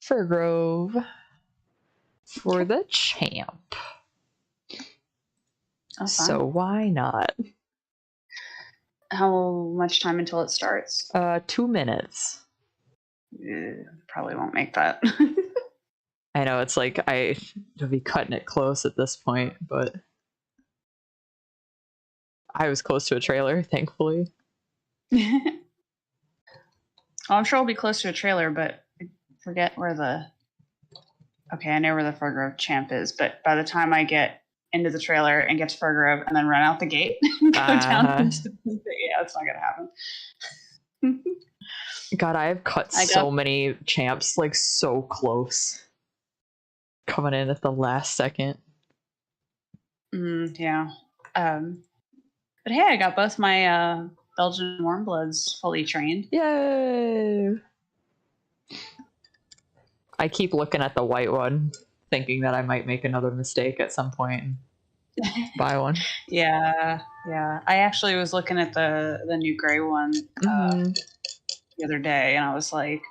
Furgrove for the champ. Oh, so why not? How much time until it starts? 2 minutes. Probably won't make that. I know, it's like I'll be cutting it close at this point, but I was close to a trailer, thankfully. Well, I'm sure I'll be close to a trailer, but I forget where the... Okay, I know where the Furgrove champ is, but by the time I get into the trailer and get to Furgrove and then run out the gate and go down into the... Yeah, it's not going to happen. God, I have cut so many champs, like, so close. Coming in at the last second. Yeah. But hey, I got both my Belgian Warmbloods fully trained. Yay! I keep looking at the white one, thinking that I might make another mistake at some point and buy one. Yeah. I actually was looking at the new gray one the other day, and I was like,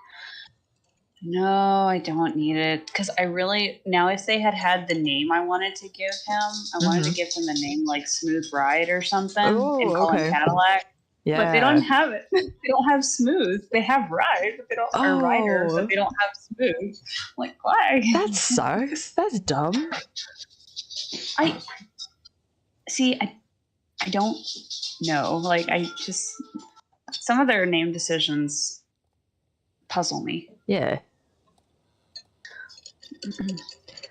no, I don't need it. Because I really... Now, if they had the name I wanted to give him, I wanted to give him a name like Smooth Ride or something and call him Cadillac. Yeah. But they don't have it. They don't have Smooth. They have Ride, but they don't have Rider, but they don't have Smooth. Like, why? That sucks. That's dumb. I don't know. Like, I just... Some of their name decisions puzzle me. Yeah.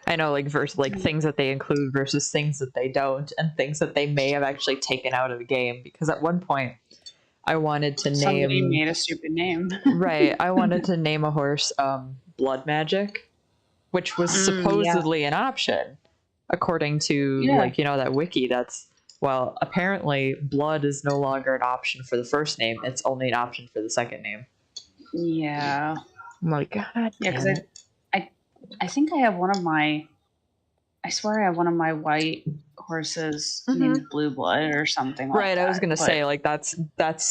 I know, like, things that they include versus things that they don't, and things that they may have actually taken out of the game. Because at one point, I wanted to Somebody made a stupid name. Right. I wanted to name a horse Blood Magic, which was supposedly an option, according to, like, you know, that wiki. Well, apparently, blood is no longer an option for the first name. It's only an option for the second name. Yeah. I'm like, God damn it. I think I have one of my... I swear I have one of my white horses named Blue Blood or something like that. Right, I was going to say, like, that's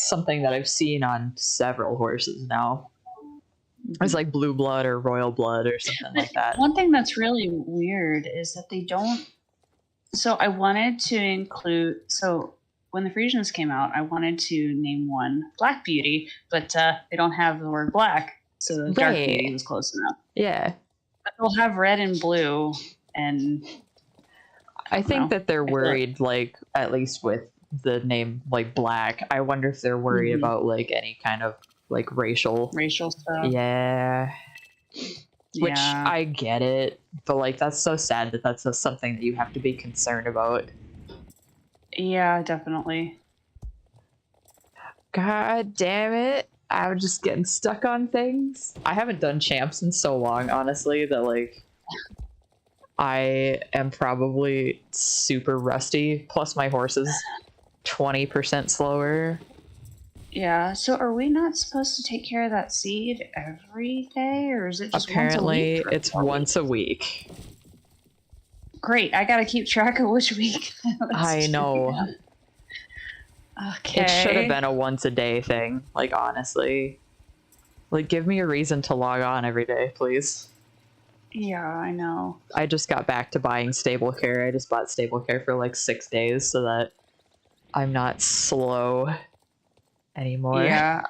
something that I've seen on several horses now. It's like Blue Blood or Royal Blood or something like that. One thing that's really weird is that they don't... So I wanted to include... So when the Frisians came out, I wanted to name one Black Beauty, but they don't have the word black, so Dark Beauty was close enough. Yeah. But they'll have red and blue, and... I think that they're worried, like, at least with the name, like, Black. I wonder if they're worried about, like, any kind of, like, racial stuff. Yeah. Which, I get it, but, like, that's so sad that that's something that you have to be concerned about. Yeah, definitely. God damn it. I'm just getting stuck on things. I haven't done champs in so long, honestly, that, like, I am probably super rusty. Plus my horse is 20% slower. Yeah, so are we not supposed to take care of that seed every day, or is it just apparently once a week? It's once a week. Great, I gotta keep track of which week. I know. Okay. It should have been a once a day thing, like, honestly. Like, give me a reason to log on every day, please. Yeah, I know. I just got back to buying stable care. I just bought stable care for like 6 days so that I'm not slow anymore. Yeah,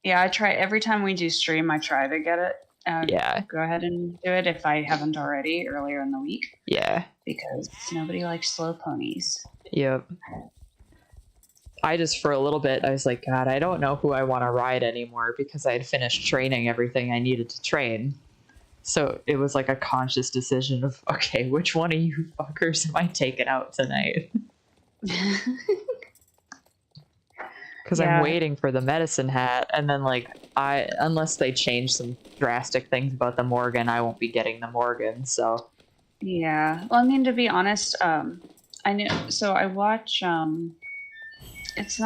I try every time we do stream. I try to get it. Go ahead and do it if I haven't already earlier in the week. Yeah, because nobody likes slow ponies. Yep. I just, for a little bit, I was like, God, I don't know who I want to ride anymore, because I had finished training everything I needed to train. So it was like a conscious decision of, okay, which one of you fuckers am I taking out tonight? Because I'm waiting for the medicine hat, and then, like, unless they change some drastic things about the Morgan, I won't be getting the Morgan, so. Yeah. Well, I mean, to be honest, I knew, so I watch, it's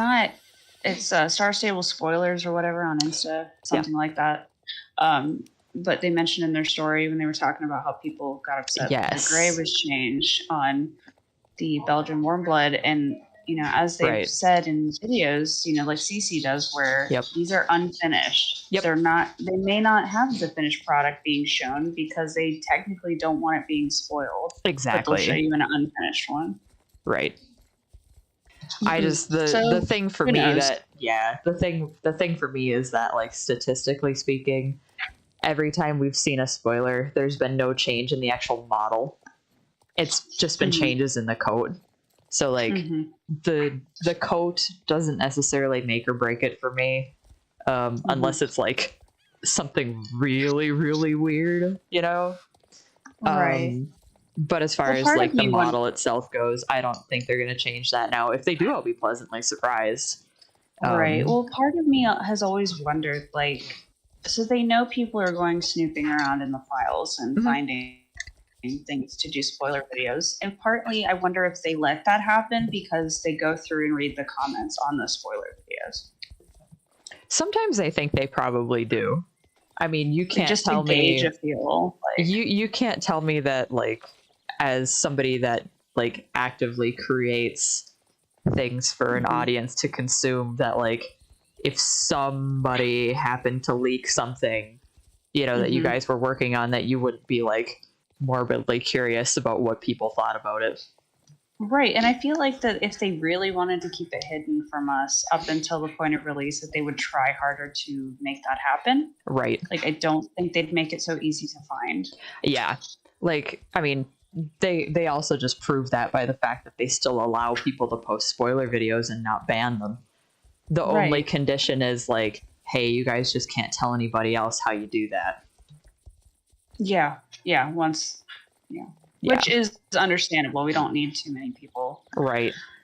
Star Stable Spoilers or whatever on Insta, something like that. But they mentioned in their story when they were talking about how people got upset that the gray was changed on the Belgian Warmblood, and as they've Right. said in videos, like CC does, where Yep. these are unfinished. Yep. They may not have the finished product being shown because they technically don't want it being spoiled. Exactly. But they'll show you an unfinished one. Right. I just the thing for me that the thing for me is that, like, statistically speaking, every time we've seen a spoiler, there's been no change in the actual model. It's just been changes in the coat. So, like, the coat doesn't necessarily make or break it for me, unless it's like something really, really weird, Right. But as far as like the model itself goes, I don't think they're going to change that now. If they do, I'll be pleasantly surprised. Right. Well, part of me has always wondered, like, so they know people are going snooping around in the files and finding things to do spoiler videos. And partly I wonder if they let that happen because they go through and read the comments on the spoiler videos. Sometimes I think they probably do. I mean, you can't just tell to gauge a feel. Like, you can't tell me that, like, as somebody that, like, actively creates things for an audience to consume, that, like, if somebody happened to leak something, that you guys were working on, that you wouldn't be, like, morbidly curious about what people thought about it. Right. And I feel like that if they really wanted to keep it hidden from us up until the point of release, that they would try harder to make that happen. Right. Like, I don't think they'd make it so easy to find. Yeah. Like, I mean, they also just prove that by the fact that they still allow people to post spoiler videos and not ban them. The only condition is, like, hey, you guys just can't tell anybody else how you do that. Yeah. Yeah. Which is understandable. We don't need too many people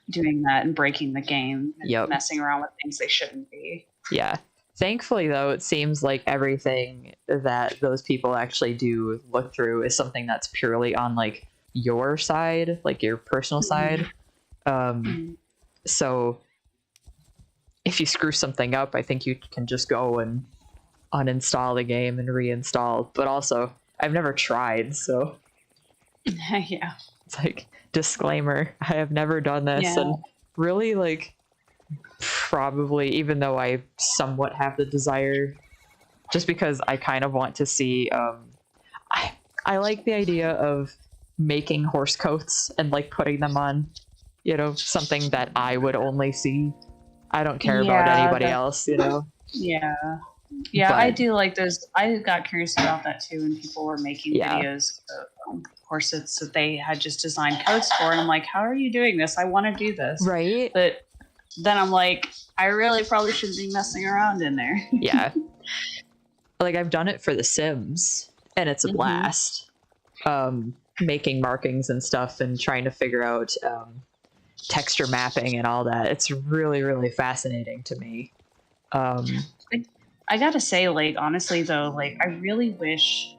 doing that and breaking the game and messing around with things they shouldn't be. Yeah. Thankfully, though, it seems like everything that those people actually do look through is something that's purely on, like, your side, like your personal side. So if you screw something up, I think you can just go and uninstall the game and reinstall. But also, I've never tried, so... Yeah. It's like, disclaimer, I have never done this. And really, like, probably, even though I somewhat have the desire, just because I kind of want to see, I like the idea of making horse coats and, like, putting them on, something that I would only see. I don't care about anybody else, Yeah. Yeah, but I do like those. I got curious about that too when people were making videos of corsets that they had just designed coats for. And I'm like, how are you doing this? I want to do this. Right. But then I'm like, I really probably shouldn't be messing around in there. Yeah. Like, I've done it for The Sims, and it's a blast. Making markings and stuff and trying to figure out texture mapping and all that. It's really, really fascinating to me. I gotta say, like, honestly though, like, I really wish,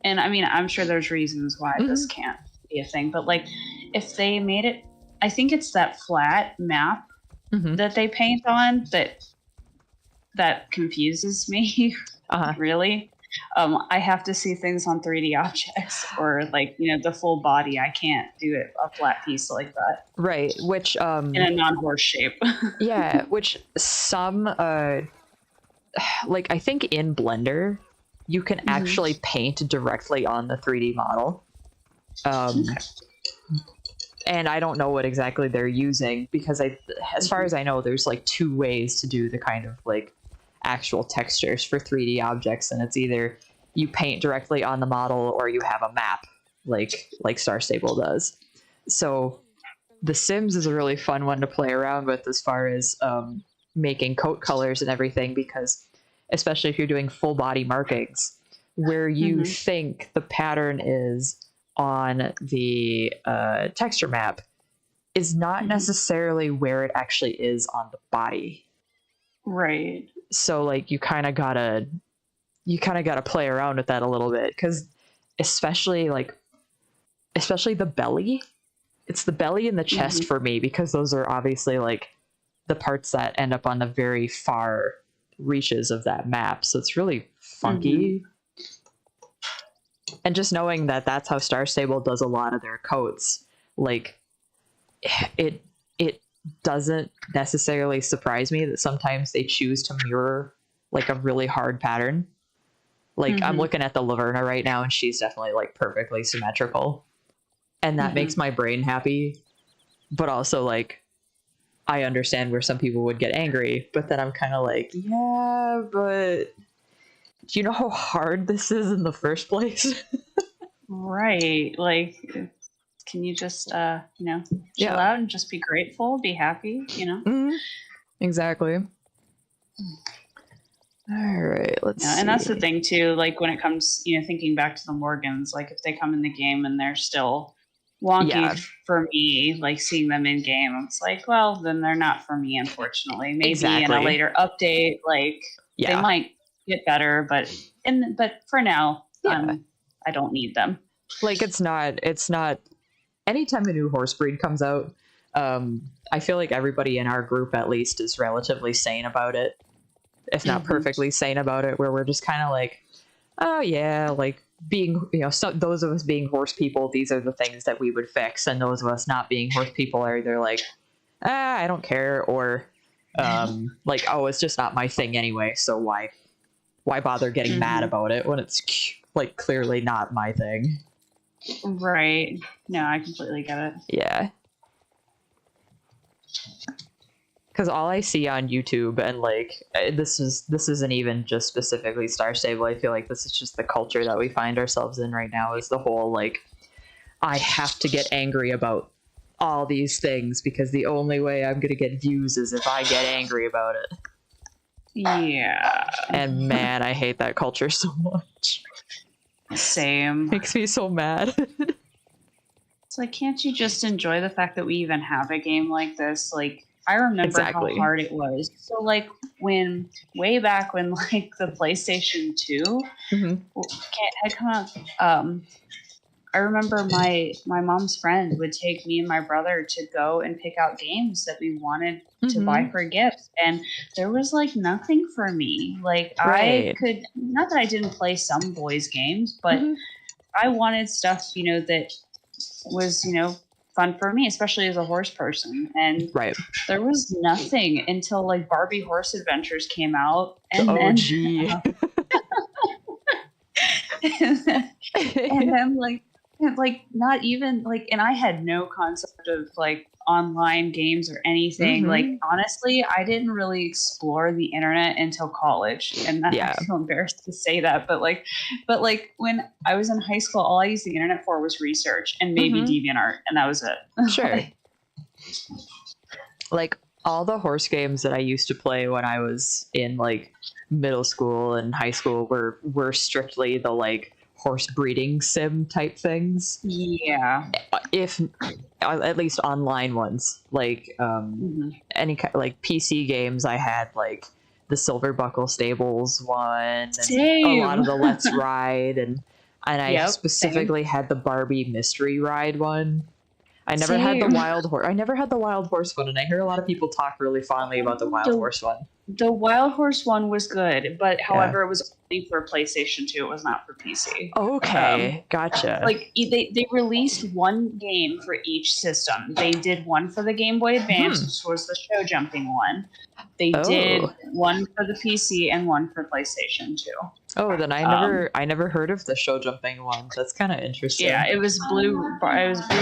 and I mean, I'm sure there's reasons why this can't be a thing, but, like, if they made it, I think it's that flat map that they paint on that confuses me. Really. I have to see things on 3D objects, or, like, the full body. I can't do it a flat piece like that. Right. Which in a non-horse shape. Yeah. Which some like, I think in Blender you can actually paint directly on the 3D model. And I don't know what exactly they're using, because as far as I know, there's, like, 2 ways to do the kind of, like, actual textures for 3D objects, and it's either you paint directly on the model or you have a map like Star Stable does. So The Sims is a really fun one to play around with as far as making coat colors and everything, because especially if you're doing full body markings, where you think the pattern is on the texture map is not necessarily where it actually is on the body. Right. So, like, you kind of gotta play around with that a little bit, because especially the belly, it's the belly and the chest for me, because those are obviously, like, the parts that end up on the very far reaches of that map. So it's really funky. And just knowing that that's how Star Stable does a lot of their coats, like, it doesn't necessarily surprise me that sometimes they choose to mirror like a really hard pattern. Like I'm looking at the Laverna right now and she's definitely like perfectly symmetrical. And that makes my brain happy. But also like I understand where some people would get angry, but then I'm kind of like, yeah, but do you know how hard this is in the first place? Right. Like, can you just, chill out and just be grateful, be happy, Exactly. All right, let's see. And that's the thing too, like when it comes, thinking back to the Morgans, like if they come in the game and they're still wonky for me, like seeing them in game, it's like, well, then they're not for me, unfortunately. Maybe in a later update, like they might get better, but for now, I don't need them. Like it's not anytime a new horse breed comes out, I feel like everybody in our group at least is relatively sane about it, if not perfectly sane about it, where we're just kind of like, oh yeah, like being, so those of us being horse people, these are the things that we would fix, and those of us not being horse people are either like, I don't care, or like, oh, it's just not my thing anyway, so why bother getting mad about it when it's like clearly not my thing. Right. No, I completely get it. Yeah. Because all I see on YouTube, and like this isn't even just specifically Star Stable, I feel like this is just the culture that we find ourselves in right now, is the whole like, I have to get angry about all these things because the only way I'm gonna get views is if I get angry about it. Yeah. And man, I hate that culture so much. Same. Makes me so mad. It's like, can't you just enjoy the fact that we even have a game like this? Like, I remember how hard it was. So, like, way back when, like, the PlayStation 2 had come out, I remember my mom's friend would take me and my brother to go and pick out games that we wanted to buy for gifts. And there was, like, nothing for me. Like, I could, not that I didn't play some boys' games, but I wanted stuff, that was, fun for me, especially as a horse person. And there was nothing until like Barbie Horse Adventures came out, and then and then like not even like, and I had no concept of like online games or anything. Like honestly, I didn't really explore the internet until college, and I feel embarrassed to say that, but when I was in high school, all I used the internet for was research and maybe DeviantArt, and that was it. Sure. Like all the horse games that I used to play when I was in like middle school and high school were strictly the like horse breeding sim type things. Yeah. If at least online ones, like any kind like PC games, I had like the Silver Buckle Stables one, and a lot of the Let's Ride, and I specifically had the Barbie Mystery Ride one. I never had the Wild Horse. I never had the Wild Horse one, and I hear a lot of people talk really fondly about the Wild Horse one. The Wild Horse one was good, but however, it was only for PlayStation 2. It was not for PC. Okay, gotcha. Like they released one game for each system. They did one for the Game Boy Advance, which was the show jumping one. They did one for the PC and one for PlayStation 2. Oh, then I never heard of the show jumping one. That's kind of interesting. Yeah, it was Blue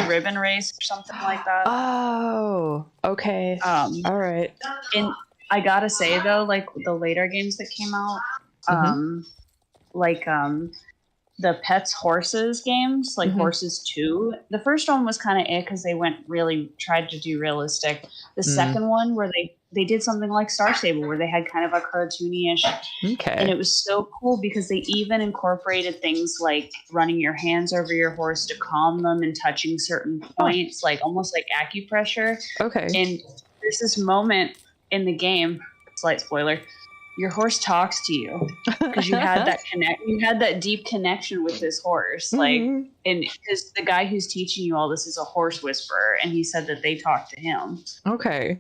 Ribbon Race or something like that. Oh, okay. All right. And I gotta say though, like the later games that came out, the Pets Horses games, like Horses 2. The first one was kind of because they tried to do realistic. The second one where they did something like Star Stable where they had kind of a cartoony-ish. Okay. And it was so cool because they even incorporated things like running your hands over your horse to calm them and touching certain points, like almost like acupressure. Okay. And there's this moment in the game, slight spoiler, your horse talks to you because you had that deep connection with this horse. Like, and because the guy who's teaching you all this is a horse whisperer, and he said that they talk to him. Okay.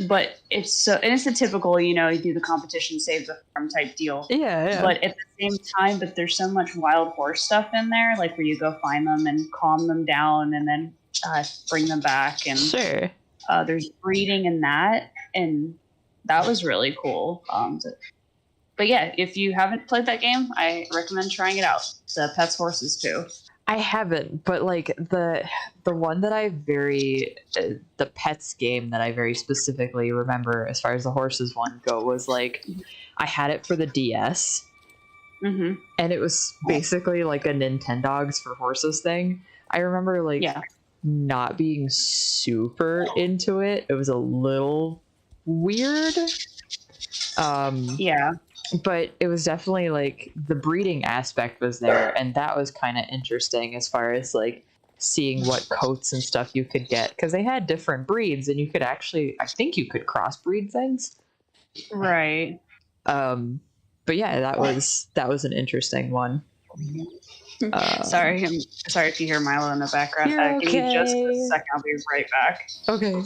But it's a typical, you do the competition, save the farm type deal. Yeah. But at the same time, there's so much wild horse stuff in there, like where you go find them and calm them down and then bring them back. And sure. There's breeding in that, and that was really cool. But yeah, if you haven't played that game, I recommend trying it out. The Pets Horses too. I haven't, but like the one that the pets game that I very specifically remember as far as the horses one go was like I had it for the DS, and it was basically like a Nintendogs for horses thing. I remember like not being super into it. It was a little weird. But it was definitely like the breeding aspect was there, and that was kind of interesting as far as like seeing what coats and stuff you could get, because they had different breeds and you could actually, I think you could crossbreed things. Right. But yeah, that was an interesting one. Sorry if you hear Milo in the background. Give me just a second. I'll be right back. Okay.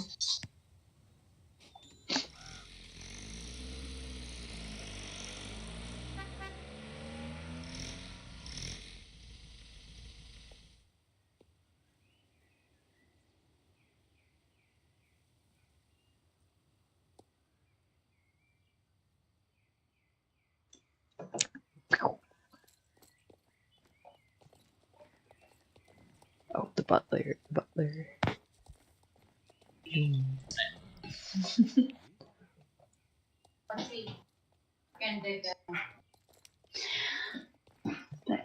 Oh, the butler. But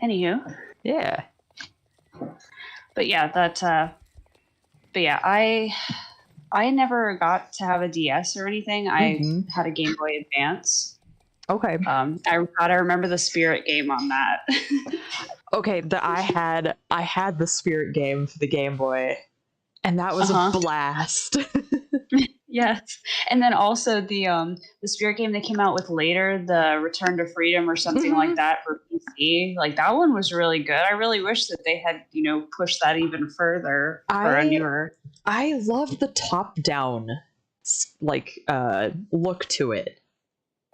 anywho. Yeah. But yeah, I never got to have a DS or anything. I had a Game Boy Advance. Okay. I remember the Spirit game on that. Okay, I had the Spirit game for the Game Boy, and that was a blast. Yes, and then also the Spirit game they came out with later, the Return to Freedom or something like that for PC. Like that one was really good. I really wish that they had pushed that even further for a newer. I love the top-down like look to it.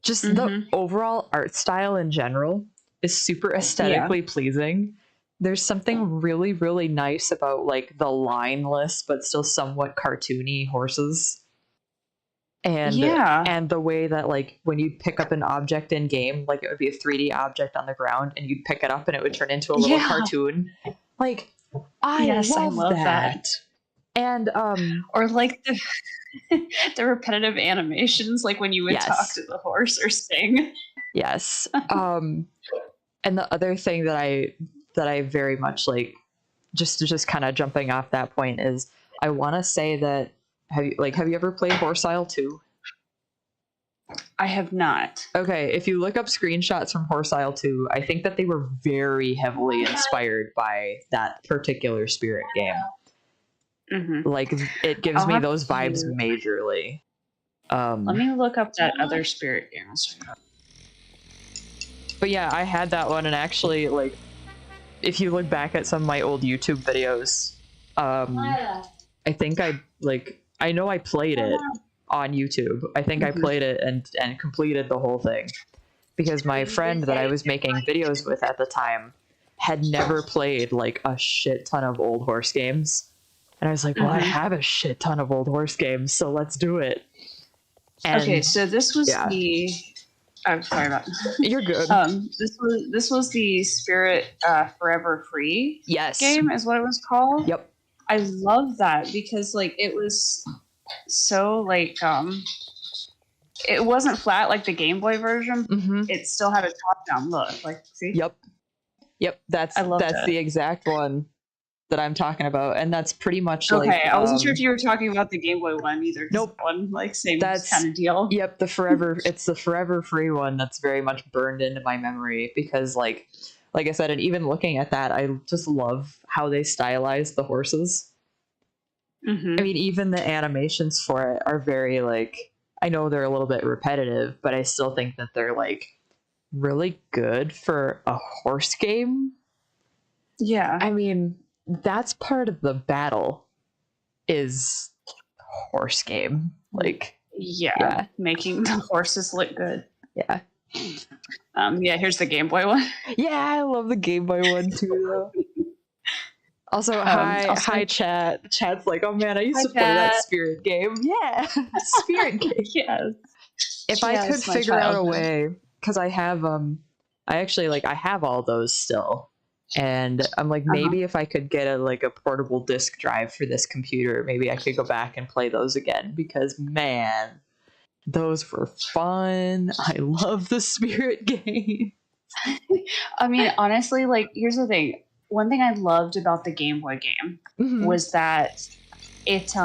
Just the overall art style in general is super aesthetically pleasing. There's something really, really nice about like the lineless but still somewhat cartoony horses. And the way that like when you pick up an object in game, like it would be a 3D object on the ground and you'd pick it up and it would turn into a little cartoon. Like I love that. And or like the repetitive animations, like when you would talk to the horse or sing. Yes. And the other thing that I very much like, just kind of jumping off that point, is I want to say that have you ever played Horse Isle 2? I have not. Okay, if you look up screenshots from Horse Isle 2, I think that they were very heavily inspired by that particular Spirit game. Like it gives me those vibes majorly. Let me look up that other Spirit game. But yeah, I had that one, and actually, like, if you look back at some of my old YouTube videos, I think I know I played it on YouTube. I think I played it and completed the whole thing, because my friend that I was making videos with at the time had never played like a shit ton of old horse games. And I was like, well, I have a shit ton of old horse games, so let's do it. And, okay, so this was the... I'm sorry about that. You're good. This was the Spirit Forever Free game, is what it was called. Yep. I love that because like it was so like it wasn't flat like the Game Boy version. It still had a top-down look. Like, see? Yep. That's the exact one that I'm talking about, and that's pretty much okay. I wasn't sure if you were talking about the Game Boy one either. Nope. One like same kind of deal. Yep. It's the Forever Free one that's very much burned into my memory, because like I said, and even looking at that, I just love how they stylized the horses. I mean, even the animations for it are very like, I know they're a little bit repetitive, but I still think that they're like really good for a horse game. Yeah. I mean, that's part of the battle is horse game. Like, making the horses look good. Yeah. Here's the Game Boy one. Yeah, I love the Game Boy one too, though. Also, Also, hi, chat. Chat's like, oh man, I used hi, to play that Kat. Spirit game. Yeah, Spirit game. Yes. If I could Yes, my figure out a childhood. way, because I have I actually like I have all those still, and I'm like maybe if I could get a portable disk drive for this computer, maybe I could go back and play those again because man, those were fun. I love the Spirit game. I mean, honestly, like, here's the thing. One thing I loved about the Game Boy game was that it,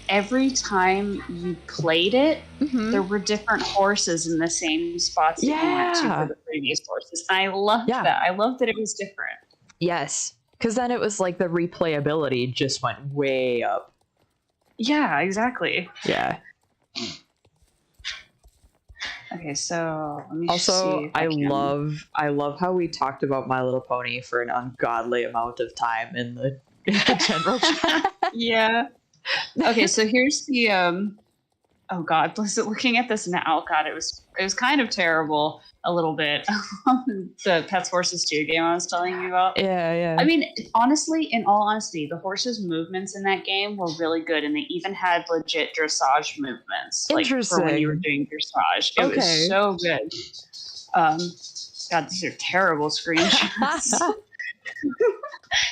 every time you played it, there were different horses in the same spots that you went to for the previous horses. And I loved that. I loved that it was different. Yes, because then it was like the replayability just went way up. Yeah, exactly. Yeah. Okay, so let me also see. I love how we talked about My Little Pony for an ungodly amount of time in the general chat. Yeah. Okay, so here's the oh god, looking at this now, god, it was kind of terrible a little bit. The Pets Horses 2 game I was telling you about. Yeah. I mean, honestly, in all honesty, the horses' movements in that game were really good, and they even had legit dressage movements, like for when you were doing dressage. It was so good. God, these are terrible screenshots.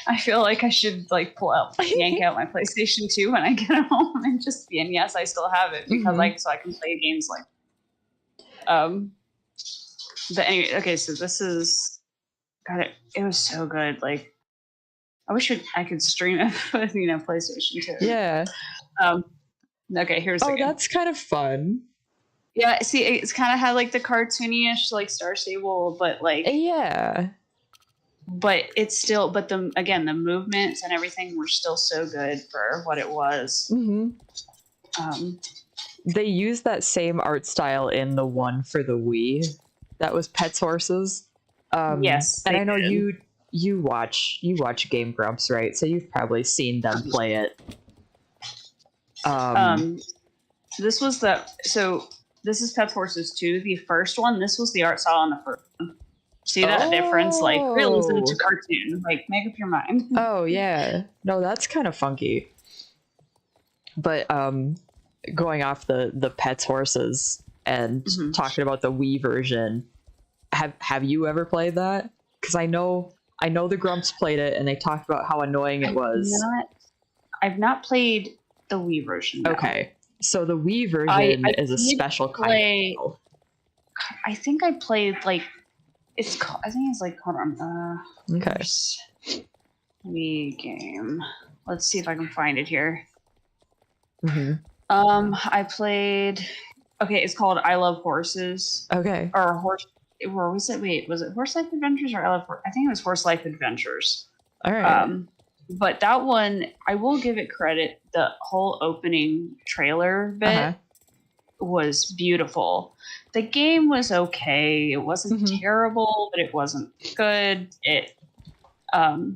I feel like I should like yank out my PlayStation 2 when I get home and just be, and yes, I still have it because so I can play games like. But anyway, okay, so this is, God, it was so good. Like, I wish I could stream it with PlayStation 2. Yeah. Okay, here's the game. That's kind of fun. Yeah, see, it's kind of had like the cartoony-ish like Star Stable, but like but it's still, but the movements and everything were still so good for what it was. They used that same art style in the one for the Wii. That was Pets Horses. Yes, and I know you watch Game Grumps, right? So you've probably seen them play it. This was this is Pets Horses 2, the first one. This was the art style on the first one. See that difference? Like, realism to cartoon. Like, make up your mind. Oh yeah, no, that's kind of funky. But going off the Pets Horses and talking about the Wii version, have you ever played that? Because I know the Grumps played it and they talked about how annoying it was. I've not played the Wii version. No. Okay, so the Wii version is a special kind of. I think I played like it's called. I think it's like, hold on. Okay. Wii game. Let's see if I can find it here. Mm-hmm. I played. Okay, it's called I Love Horses. Okay. Or Horse. Or was it? Wait, was it Horse Life Adventures or I Love? I think it was Horse Life Adventures. All right. But that one, I will give it credit. The whole opening trailer bit was beautiful. The game was okay. It wasn't terrible, but it wasn't good. It it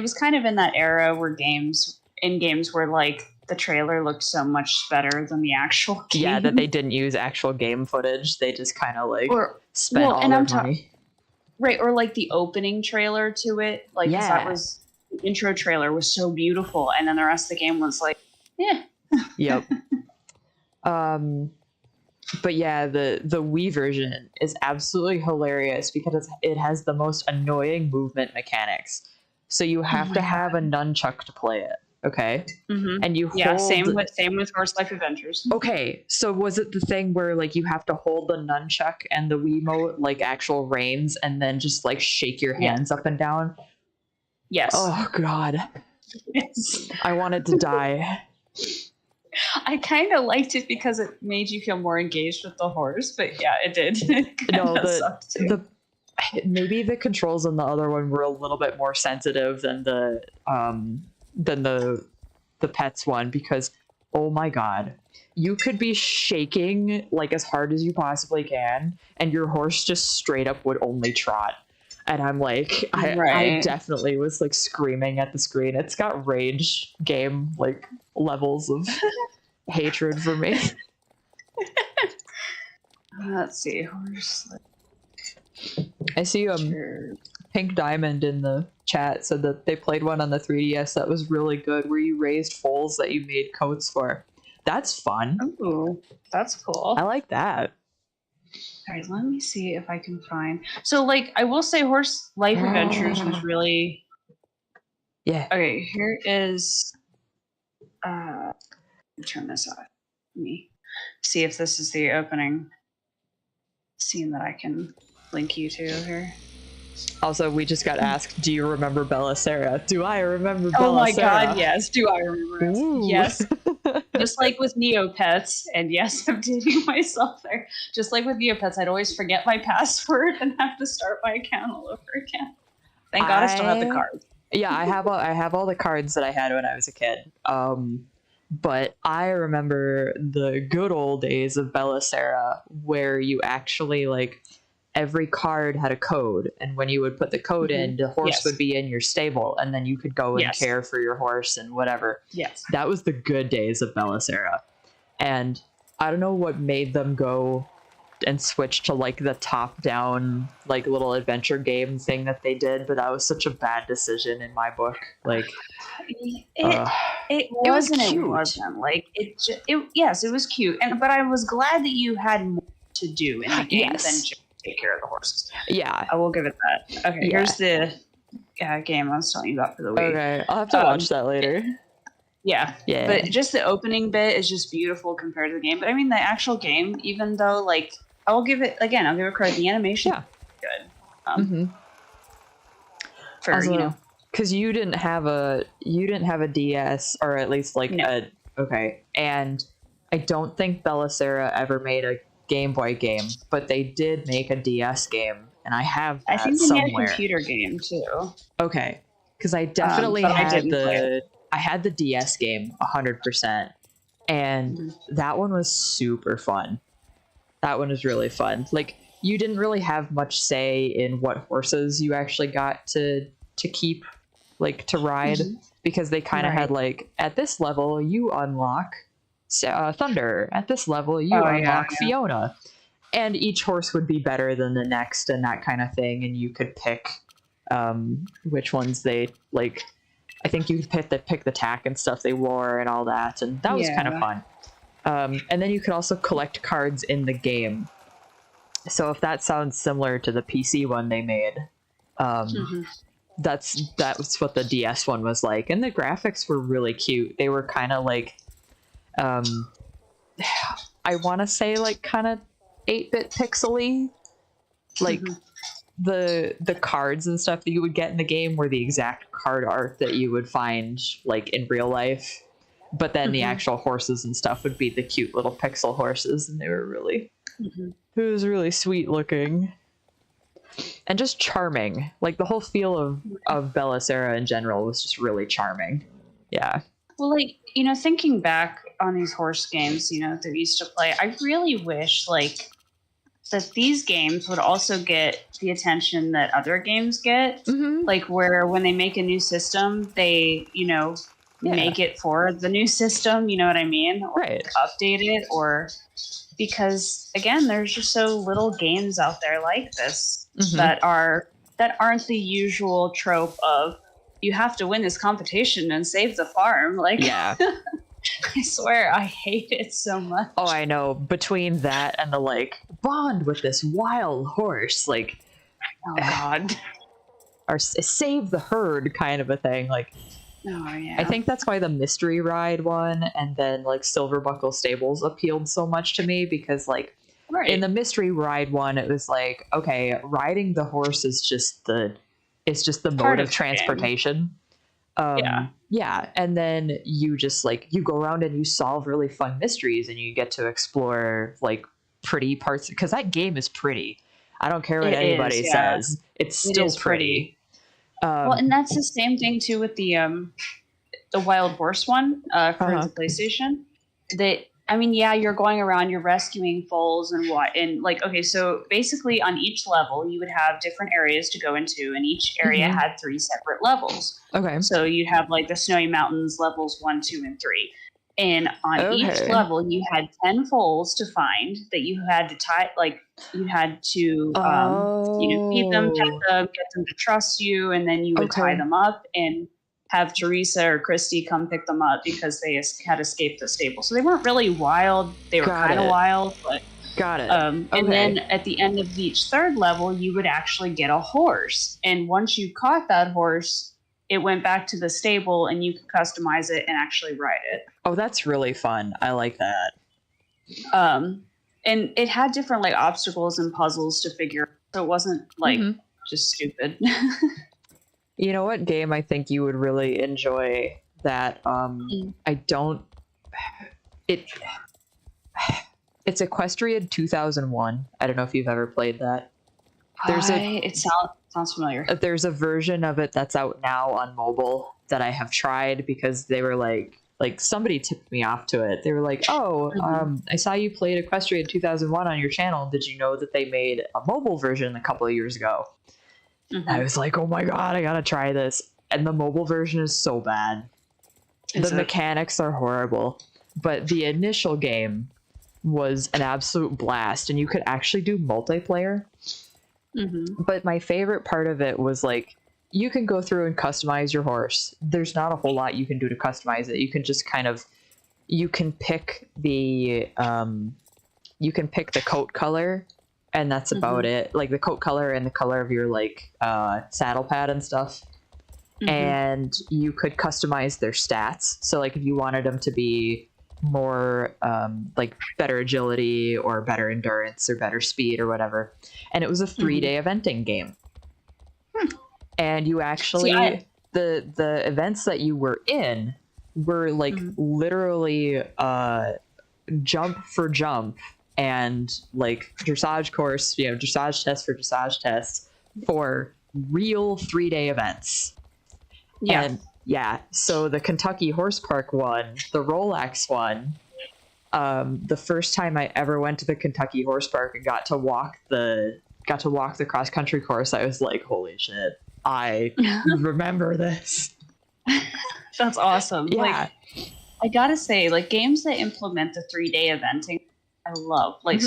was kind of in that era where games where like the trailer looked so much better than the actual game. Yeah, that they didn't use actual game footage. They just kind of like spent all their money. Right, or like the opening trailer to it, like that was the intro trailer was so beautiful, and then the rest of the game was like, Yep. But yeah, the Wii version is absolutely hilarious because it has the most annoying movement mechanics. So you have to have a nunchuck to play it. Okay. And you hold... same with Horse Life Adventures. Okay, so was it the thing where like you have to hold the nunchuck and the Wiimote like actual reins and then just like shake your hands up and down? Yes. Oh god. Yes. I wanted to die. I kind of liked it because it made you feel more engaged with the horse, but yeah, it did. Maybe the controls on the other one were a little bit more sensitive than the Pets one, because oh my god, you could be shaking like as hard as you possibly can and your horse just straight up would only trot. And I'm like, I definitely was like screaming at the screen. It's got rage game like levels of hatred for me. Let's see, horse. I see Pink Diamond in the chat said that they played one on the 3DS that was really good, where you raised foals that you made coats for. That's fun. Ooh, that's cool. I like that. All right, let me see if I can find. So, like, I will say, Horse Life Adventures was really. Yeah. Okay, here is. Let me turn this off. Let me see if this is the opening scene that I can link you to here. Also, we just got asked, do you remember Belisara? Do I remember Belisara? Oh my god, yes. Do I remember it? Ooh. Yes. Just like with Neopets, and yes, I'm dating myself there. Just like with Neopets, I'd always forget my password and have to start my account all over again. Thank God I still have the cards. Yeah, I have all the cards that I had when I was a kid. But I remember the good old days of Belisara, where you actually, like, every card had a code, and when you would put the code in, the horse would be in your stable, and then you could go and care for your horse and whatever. Yes. That was the good days of Belisara. And I don't know what made them go and switch to, like, the top-down, like, little adventure game thing that they did, but that was such a bad decision in my book. Like, it wasn't. It wasn't. Like, yes, it was cute, but I was glad that you had more to do in the game than just take care of the horses. Yeah, I will give it that. Okay, here's the game I was telling you about for the week. Okay, I'll have to watch that later. Yeah, but just the opening bit is just beautiful compared to the game. But I mean, the actual game, even though, like, I'll give it credit. The animation, good. For also, because you didn't have a DS, or at least like and I don't think Belisara ever made a Game Boy game, but they did make a DS game, and I have that I think they somewhere. made a computer game too. Okay, because I definitely had the DS game 100%, and that one was super fun. That one was really fun. Like, you didn't really have much say in what horses you actually got to keep, like, to ride, because they kind of had, like, at this level you unlock Thunder, at this level you unlock Fiona, and each horse would be better than the next and that kind of thing, and you could pick which ones they, like, I think you could pick the tack and stuff they wore and all that, and that was kind of fun. And then you could also collect cards in the game. So if that sounds similar to the PC one they made, that's what the DS one was like. And the graphics were really cute. They were kind of like, I want to say, like, kind of 8-bit pixely. Like, the cards and stuff that you would get in the game were the exact card art that you would find, like, in real life. But then the actual horses and stuff would be the cute little pixel horses, and they were really, it was really sweet looking. And just charming. Like, the whole feel of Belisara in general was just really charming. Yeah. Well, like, thinking back on these horse games, that we used to play, I really wish, like, that these games would also get the attention that other games get. Like, where when they make a new system, they, make it for the new system, you know what I mean? Or update it, or because, again, there's just so little games out there like this that aren't the usual trope of, you have to win this competition and save the farm. Like, I swear, I hate it so much. Oh, I know. Between that and the, like, bond with this wild horse, like, oh god, or save the herd kind of a thing. Like, I think that's why the Mystery Ride one and then, like, Silver Buckle Stables appealed so much to me, because, like, in the Mystery Ride one, it was like, okay, riding the horse is just the mode of transportation. And then you just, like, you go around and you solve really fun mysteries, and you get to explore, like, pretty parts, because that game is pretty. I don't care what anybody says. It's still pretty. Well, and that's the same thing too with the Wild Horse one for the PlayStation. You're going around, you're rescuing foals and so basically on each level you would have different areas to go into, and each area had 3 separate levels. Okay. So you'd have, like, the Snowy Mountains levels 1, 2, and 3. And on each level, you had 10 foals to find that you had to tie, like you had to, feed them, pet them, get them to trust you, and then you would tie them up and have Teresa or Christy come pick them up because they had escaped the stable. So they weren't really wild. They were kind of wild, but got it. And then at the end of each third level, you would actually get a horse. And once you caught that horse, it went back to the stable and you could customize it and actually ride it. Oh, that's really fun. I like that. And it had different like obstacles and puzzles to figure, so it wasn't like just stupid. You know what game I think you would really enjoy that it's Equestrian 2001. I don't know if you've ever played that. It sounds familiar. There's a version of it that's out now on mobile that I have tried because they were like somebody tipped me off to it. They were like, I saw you played Equestrian 2001 on your channel. Did you know that they made a mobile version a couple of years ago? I was like, oh my God, I gotta try this. And the mobile version is so bad. The mechanics are horrible. But the initial game was an absolute blast, and you could actually do multiplayer. But my favorite part of it was like, you can go through and customize your horse. There's not a whole lot you can do to customize it. You can just you can pick the coat color, and that's about it. Like the coat color and the color of your like saddle pad and stuff. And you could customize their stats. So like if you wanted them to be more like better agility or better endurance or better speed or whatever. And it was a 3-day eventing game. And you actually the events that you were in were like literally jump for jump and like dressage course, dressage test for dressage tests for real 3-day events. And so the Kentucky Horse Park one, the Rolex one, the first time I ever went to the Kentucky Horse Park and got to walk the cross country course, I was like, holy shit, I remember this. That's awesome. Yeah. Like, I gotta say, like games that implement the 3-day eventing, I love. Like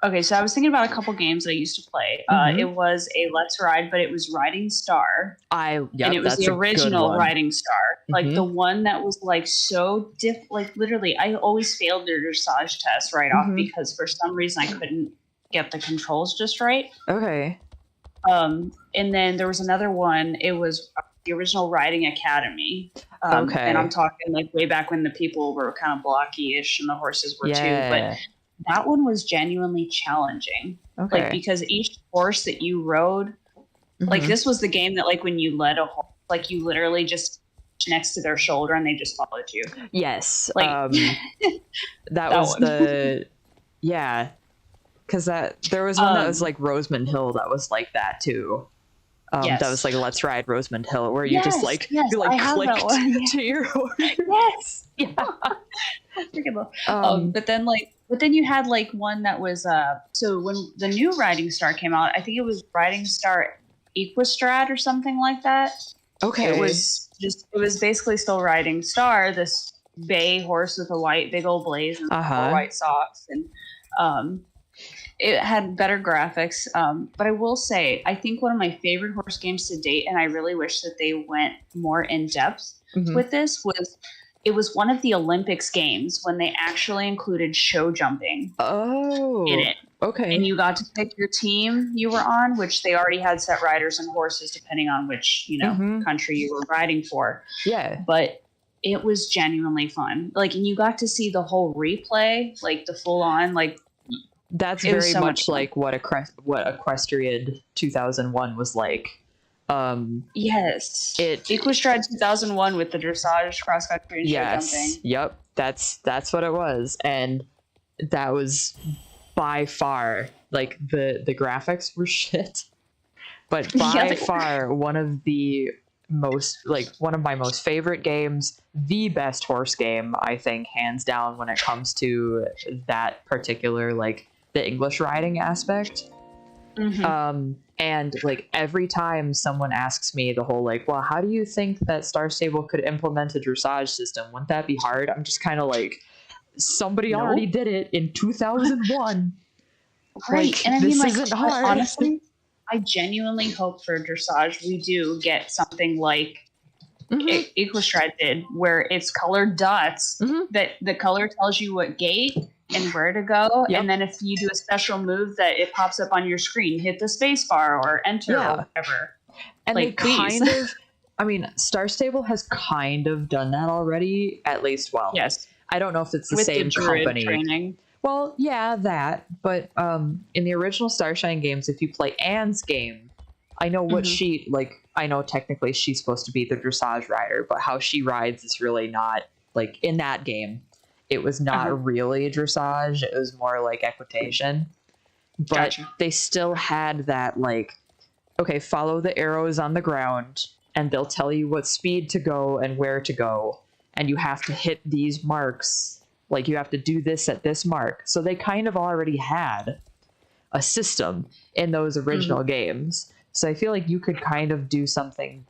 okay, so I was thinking about a couple games that I used to play. It was a Let's Ride, but it was Riding Star. And it was the original Riding Star. Like the one that was like so like literally, I always failed their dressage test right off because for some reason I couldn't get the controls just right. Okay. And then there was another one. It was the original Riding Academy. And I'm talking like way back when the people were kind of blocky-ish and the horses were too. But that one was genuinely challenging. Like because each horse that you rode, like this was the game that like when you led a horse, like you literally just next to their shoulder and they just followed you. Yes. Like that was the because there was one that was like Rosamund Hill that was like that too. That was like Let's Ride Rosamund Hill, where you just like you like clicked to your horse. Yes. But then you had like one that was so when the new Riding Star came out, I think it was Riding Star Equistrad or something like that. Okay. It was basically still Riding Star, this bay horse with a big old blaze and white socks, and it had better graphics. But I will say, I think one of my favorite horse games to date, and I really wish that they went more in depth with this, it was one of the Olympics games when they actually included show jumping in it. Okay. And you got to pick your team you were on, which they already had set riders and horses depending on which, country you were riding for. Yeah. But it was genuinely fun. Like, and you got to see the whole replay, like the full on, like, that's very much like what Equestrian 2001 was like. Yes. Equistrad 2001 with the dressage, cross country, and show jumping. Yep. That's what it was, and that was by far like the graphics were shit, but by far one of my most favorite games, the best horse game, I think, hands down, when it comes to that particular like the English riding aspect. And like every time someone asks me the whole like, well, how do you think that Star Stable could implement a dressage system? Wouldn't that be hard? I'm just kind of like, somebody already did it in 2001. Right. Like, And I mean, like, isn't hard. honestly, I genuinely hope for dressage we do get something like Equestrian did, where it's colored dots that the color tells you what gate and where to go. Yep. And then if you do a special move that it pops up on your screen, hit the space bar or enter or whatever. And like, they kind of, I mean, Star Stable has kind of done that already, at least. Well, yes. I don't know if it's the With same the Druid company. Training. Well, yeah, that. But in the original Starshine games, if you play Anne's game, I know what she, like, I know technically she's supposed to be the dressage rider, but how she rides is really not, like, in that game, it was not really dressage. It was more like equitation. But they still had that, like, okay, follow the arrows on the ground, and they'll tell you what speed to go and where to go. And you have to hit these marks. Like, you have to do this at this mark. So they kind of already had a system in those original games. So I feel like you could kind of do something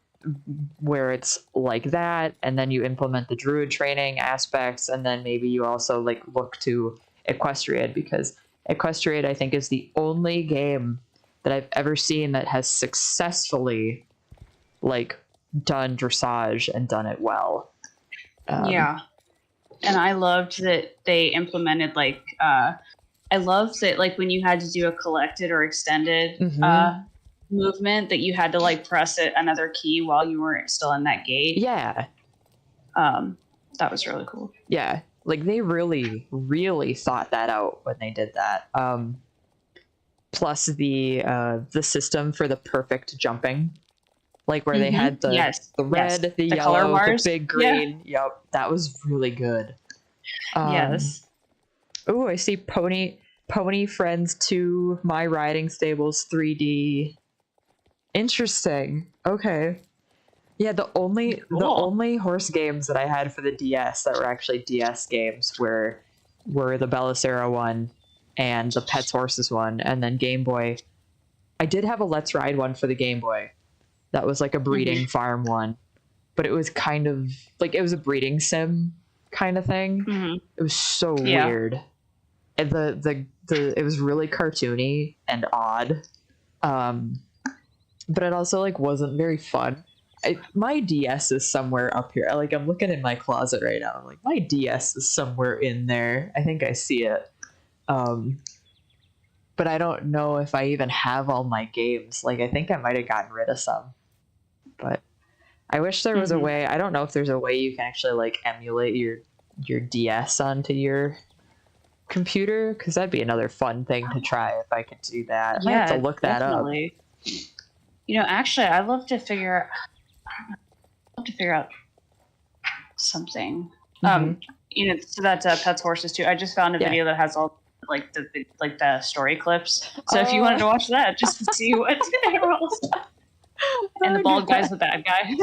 where it's like that, and then you implement the Druid training aspects, and then maybe you also, like, look to Equestrian, because Equestrian, I think, is the only game that I've ever seen that has successfully, like, done dressage and done it well. Yeah. And I loved that they implemented, like, I loved that, like, when you had to do a collected or extended movement, that you had to, like, press another key while you were still in that gate. Yeah. That was really cool. Yeah. Like, they really, really thought that out when they did that. Plus the system for the perfect jumping. Like, where they had the red, the yellow, the big green. Yeah. Yep. That was really good. Yes. Oh, I see Pony Friends 2, My Riding Stables 3D. Interesting. Okay. Yeah, the only horse games that I had for the DS that were actually DS games were the Bellicera one and the Pets Horses one, and then Game Boy. I did have a Let's Ride one for the Game Boy. That was like a breeding farm one, but it was kind of like, it was a breeding sim kind of thing. It was so weird. And it was really cartoony and odd. But it also, like, wasn't very fun. My DS is somewhere up here. Like, I'm looking in my closet right now. I'm like, my DS is somewhere in there. I think I see it. But I don't know if I even have all my games. Like, I think I might have gotten rid of some. But I wish there was a way. I don't know if there's a way you can actually, like, emulate your DS onto your computer, because that'd be another fun thing to try if I could do that. I might have to look that up. You know, actually, I'd love to figure out something. You know, so that's Pets Horses too. I just found a video that has all, like, the story clips. So if you wanted to watch that, just to see what and the bald guy's the bad guy.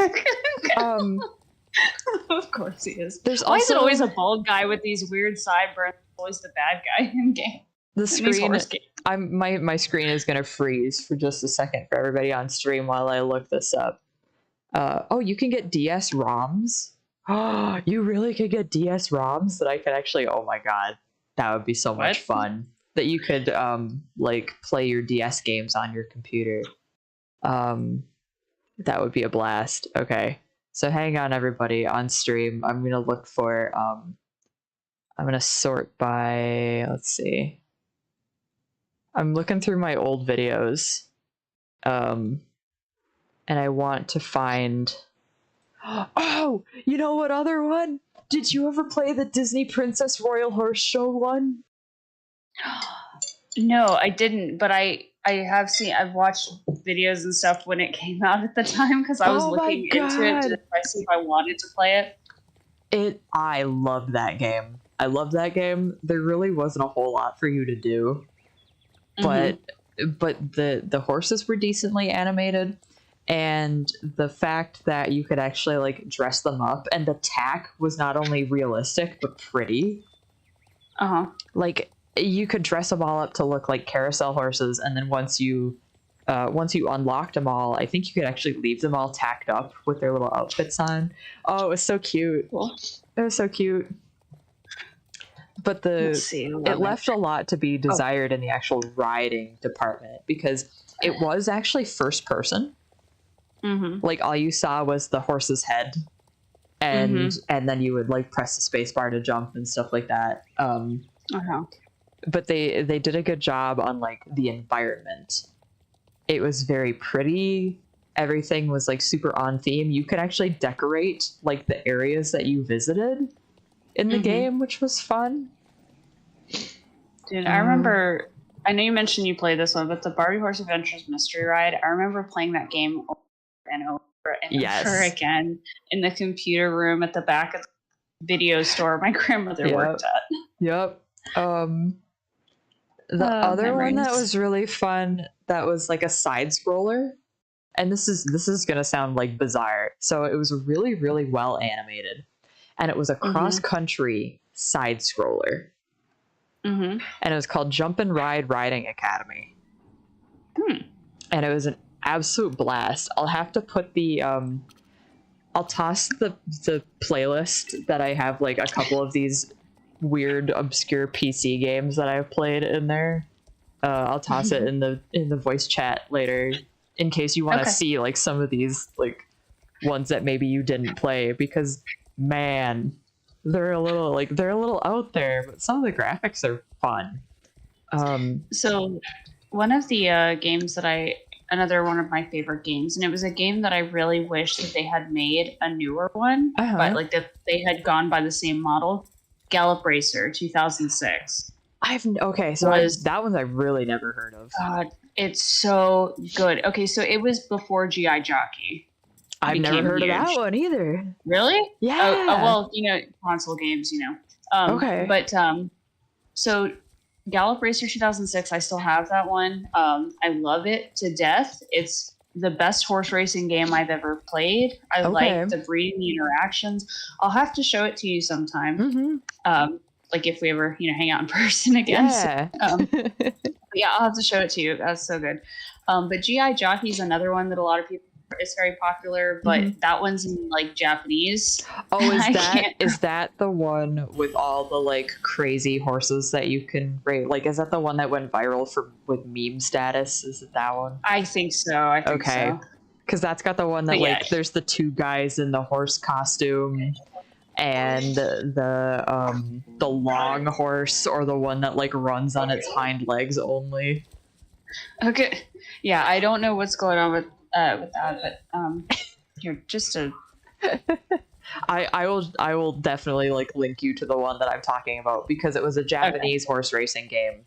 Of course he is. Why is it always a bald guy with these weird sideburns? Always the bad guy in game. The screen, my screen is gonna freeze for just a second for everybody on stream while I look this up. Oh, you can get DS ROMs. Oh, you really could get DS ROMs that I could actually. Oh my god, that would be so much fun. That you could like, play your DS games on your computer. That would be a blast. Okay, so hang on, everybody on stream. I'm gonna look for I'm gonna sort by, let's see. I'm looking through my old videos. And I want to find, oh, you know what other one? Did you ever play the Disney Princess Royal Horse Show one? No, I didn't, but I've watched videos and stuff when it came out at the time, because I was looking into it to see if I wanted to play it. I love that game. There really wasn't a whole lot for you to do, but the horses were decently animated, and the fact that you could actually, like, dress them up, and the tack was not only realistic but pretty. Like, you could dress them all up to look like carousel horses, and then once you unlocked them all, I think you could actually leave them all tacked up with their little outfits on. Oh, it was so cute. Cool. It was so cute. But it left a lot to be desired in the actual riding department, because it was actually first person. Mm-hmm. Like, all you saw was the horse's head, and then you would like press the space bar to jump and stuff like that. But they did a good job on like the environment. It was very pretty. Everything was like super on theme. You could actually decorate like the areas that you visited in the game, which was fun. Dude, I remember, I know you mentioned you played this one, but the Barbie Horse Adventures Mystery Ride, I remember playing that game over and over and over again in the computer room at the back of the video store my grandmother worked at. Yep. The other one that was really fun, that was like a side scroller, and this is gonna sound like bizarre. So it was really, really well animated, and it was a cross country side scroller, and it was called Jump and Ride Riding Academy, and it was an absolute blast. I'll have to put the I'll toss the playlist that I have, like a couple of these weird obscure PC games that I've played in there. I'll toss it in the voice chat later, in case you want to see like some of these like ones that maybe you didn't play, because man, they're a little out there, but some of the graphics are fun. So one of the games that another one of my favorite games, and it was a game that I really wish that they had made a newer one, but like that they had gone by the same model. Gallop Racer 2006. That one I really never heard of. God, it's so good. Okay, so it was before GI Jockey. I've never heard of that one either. Really? Yeah. Well, console games, But so Gallop Racer 2006, I still have that one. I love it to death. It's the best horse racing game I've ever played. I like the breeding, the interactions. I'll have to show it to you sometime. Like if we ever, hang out in person again. Yeah. Yeah, I'll have to show it to you. That's so good. But GI Jockey is another one that a lot of people is very popular, but that one's in like Japanese. Oh, is that the one with all the like crazy horses that you can rate? Like, is that the one that went viral with meme status? Is it that one? I think so. I think so. Because that's got the one that there's the two guys in the horse costume, and the long horse, or the one that like runs on its hind legs only. Okay. Yeah, I don't know what's going on with that, but you're just a. I will definitely like link you to the one that I'm talking about, because it was a Japanese horse racing game,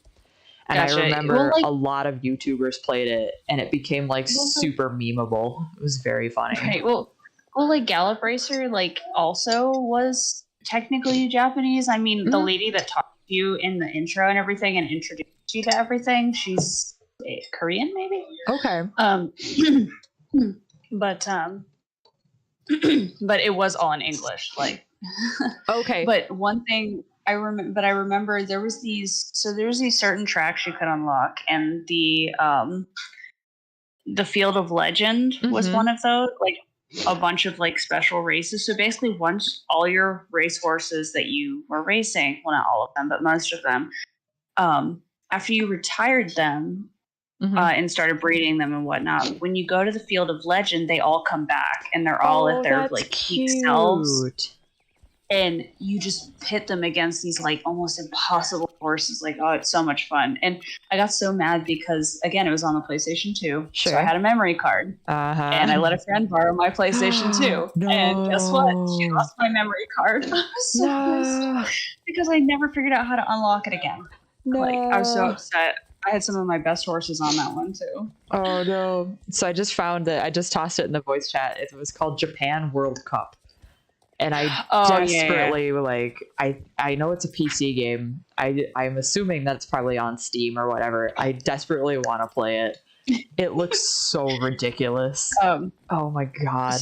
and I remember a lot of YouTubers played it, and it became like super memeable. It was very funny. Right. Well, like Gallop Racer, like also was technically Japanese. I mean, the lady that talked to you in the intro and everything and introduced you to everything, she's Korean, maybe. Okay. But but it was all in English, like. Okay. But one thing I remember there was these certain tracks you could unlock, and the Field of Legend was one of those, like a bunch of like special races. So basically, once all your race horses that you were racing, well, not all of them, but most of them, after you retired them, and started breeding them and whatnot, when you go to the Field of Legend, they all come back, and they're all at their like peak selves. And you just pit them against these like almost impossible horses. Like, oh, it's so much fun. And I got so mad because, again, it was on the PlayStation 2. Sure. So I had a memory card. And I let a friend borrow my PlayStation 2. No. And guess what? She lost my memory card. I was so pissed because I never figured out how to unlock it again. No. Like, I was so upset. I had some of my best horses on that one too. Oh no. So I just found that I just tossed it in the voice chat. It was called Japan World Cup. And I desperately like I know it's a PC game. I'm assuming that's probably on Steam or whatever. I desperately want to play it. It looks so ridiculous. Oh my god.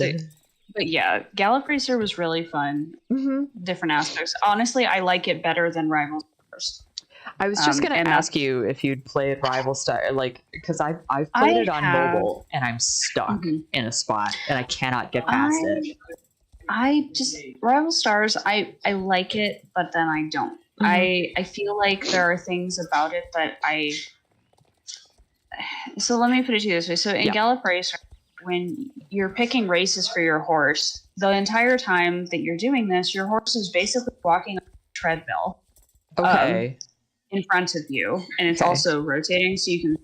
But yeah, Gallop Racer was really fun. Different aspects. Honestly, I like it better than Rivals first. I was just gonna ask you if you'd played Rival Star, like, because I've played it on mobile and I'm stuck in a spot and I cannot get past it. I just Rival Stars. I like it, but then I don't. I feel like there are things about it that I. So let me put it to you this way. So in Gallop Race, when you're picking races for your horse, the entire time that you're doing this, your horse is basically walking on a treadmill. Okay. In front of you, and it's also rotating, so you can.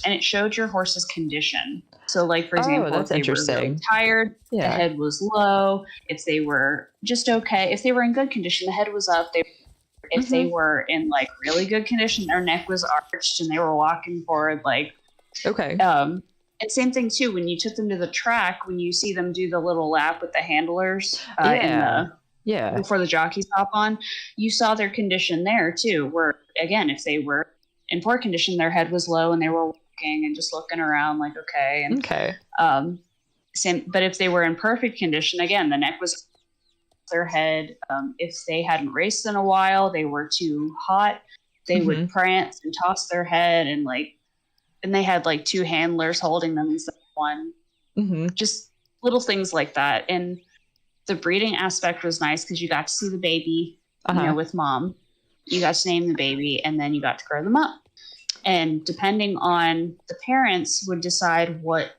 And it showed your horse's condition. So, like, for example, if they were really tired, the head was low. If they were just okay, if they were in good condition, the head was up. If they were in like really good condition, their neck was arched and they were walking forward. Like, and same thing too when you took them to the track. When you see them do the little lap with the handlers before the jockeys hop on, you saw their condition there too. Where again, if they were in poor condition, their head was low and they were walking and just looking around like same. But if they were in perfect condition, again, the neck was their head. If they hadn't raced in a while, they were too hot, they would prance and toss their head, and they had like two handlers holding them instead of one. Just little things like that. And the breeding aspect was nice because you got to see the baby, with mom. You got to name the baby, and then you got to grow them up. And depending on the parents would decide what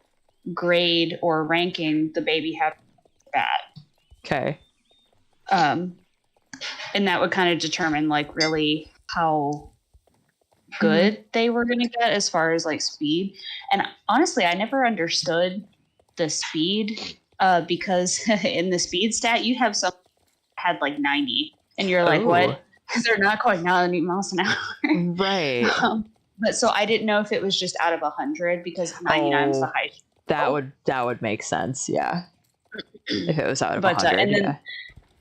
grade or ranking the baby had at. Okay. And that would kind of determine like really how good they were going to get as far as like speed. And honestly, I never understood the speed because in the speed stat, you have some had like 90 and you're like, what? Because they're not quite 90 miles an hour. Right. But so I didn't know if it was just out of 100 because 99 is the highest. That would make sense. Yeah. If it was out of 100.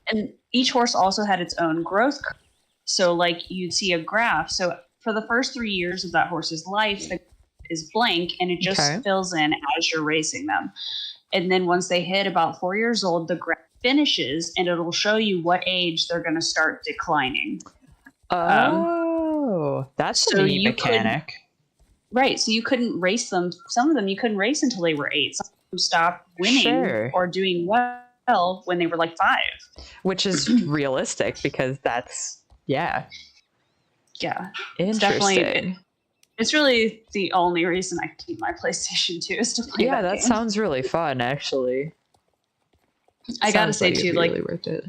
And each horse also had its own growth curve. So like you'd see a graph. So for the first 3 years of that horse's life, the is blank and it just fills in as you're racing them. And then once they hit about 4 years old, the graph finishes and it'll show you what age they're going to start declining. That's a neat mechanic. Right. So you couldn't race them. Some of them you couldn't race until they were 8. Some of them stopped winning or doing well when they were like 5. Which is realistic because that's, It's definitely, it's really the only reason I keep my PlayStation 2 is to play that game. Sounds really fun, actually. I gotta say, too, like, really worth it.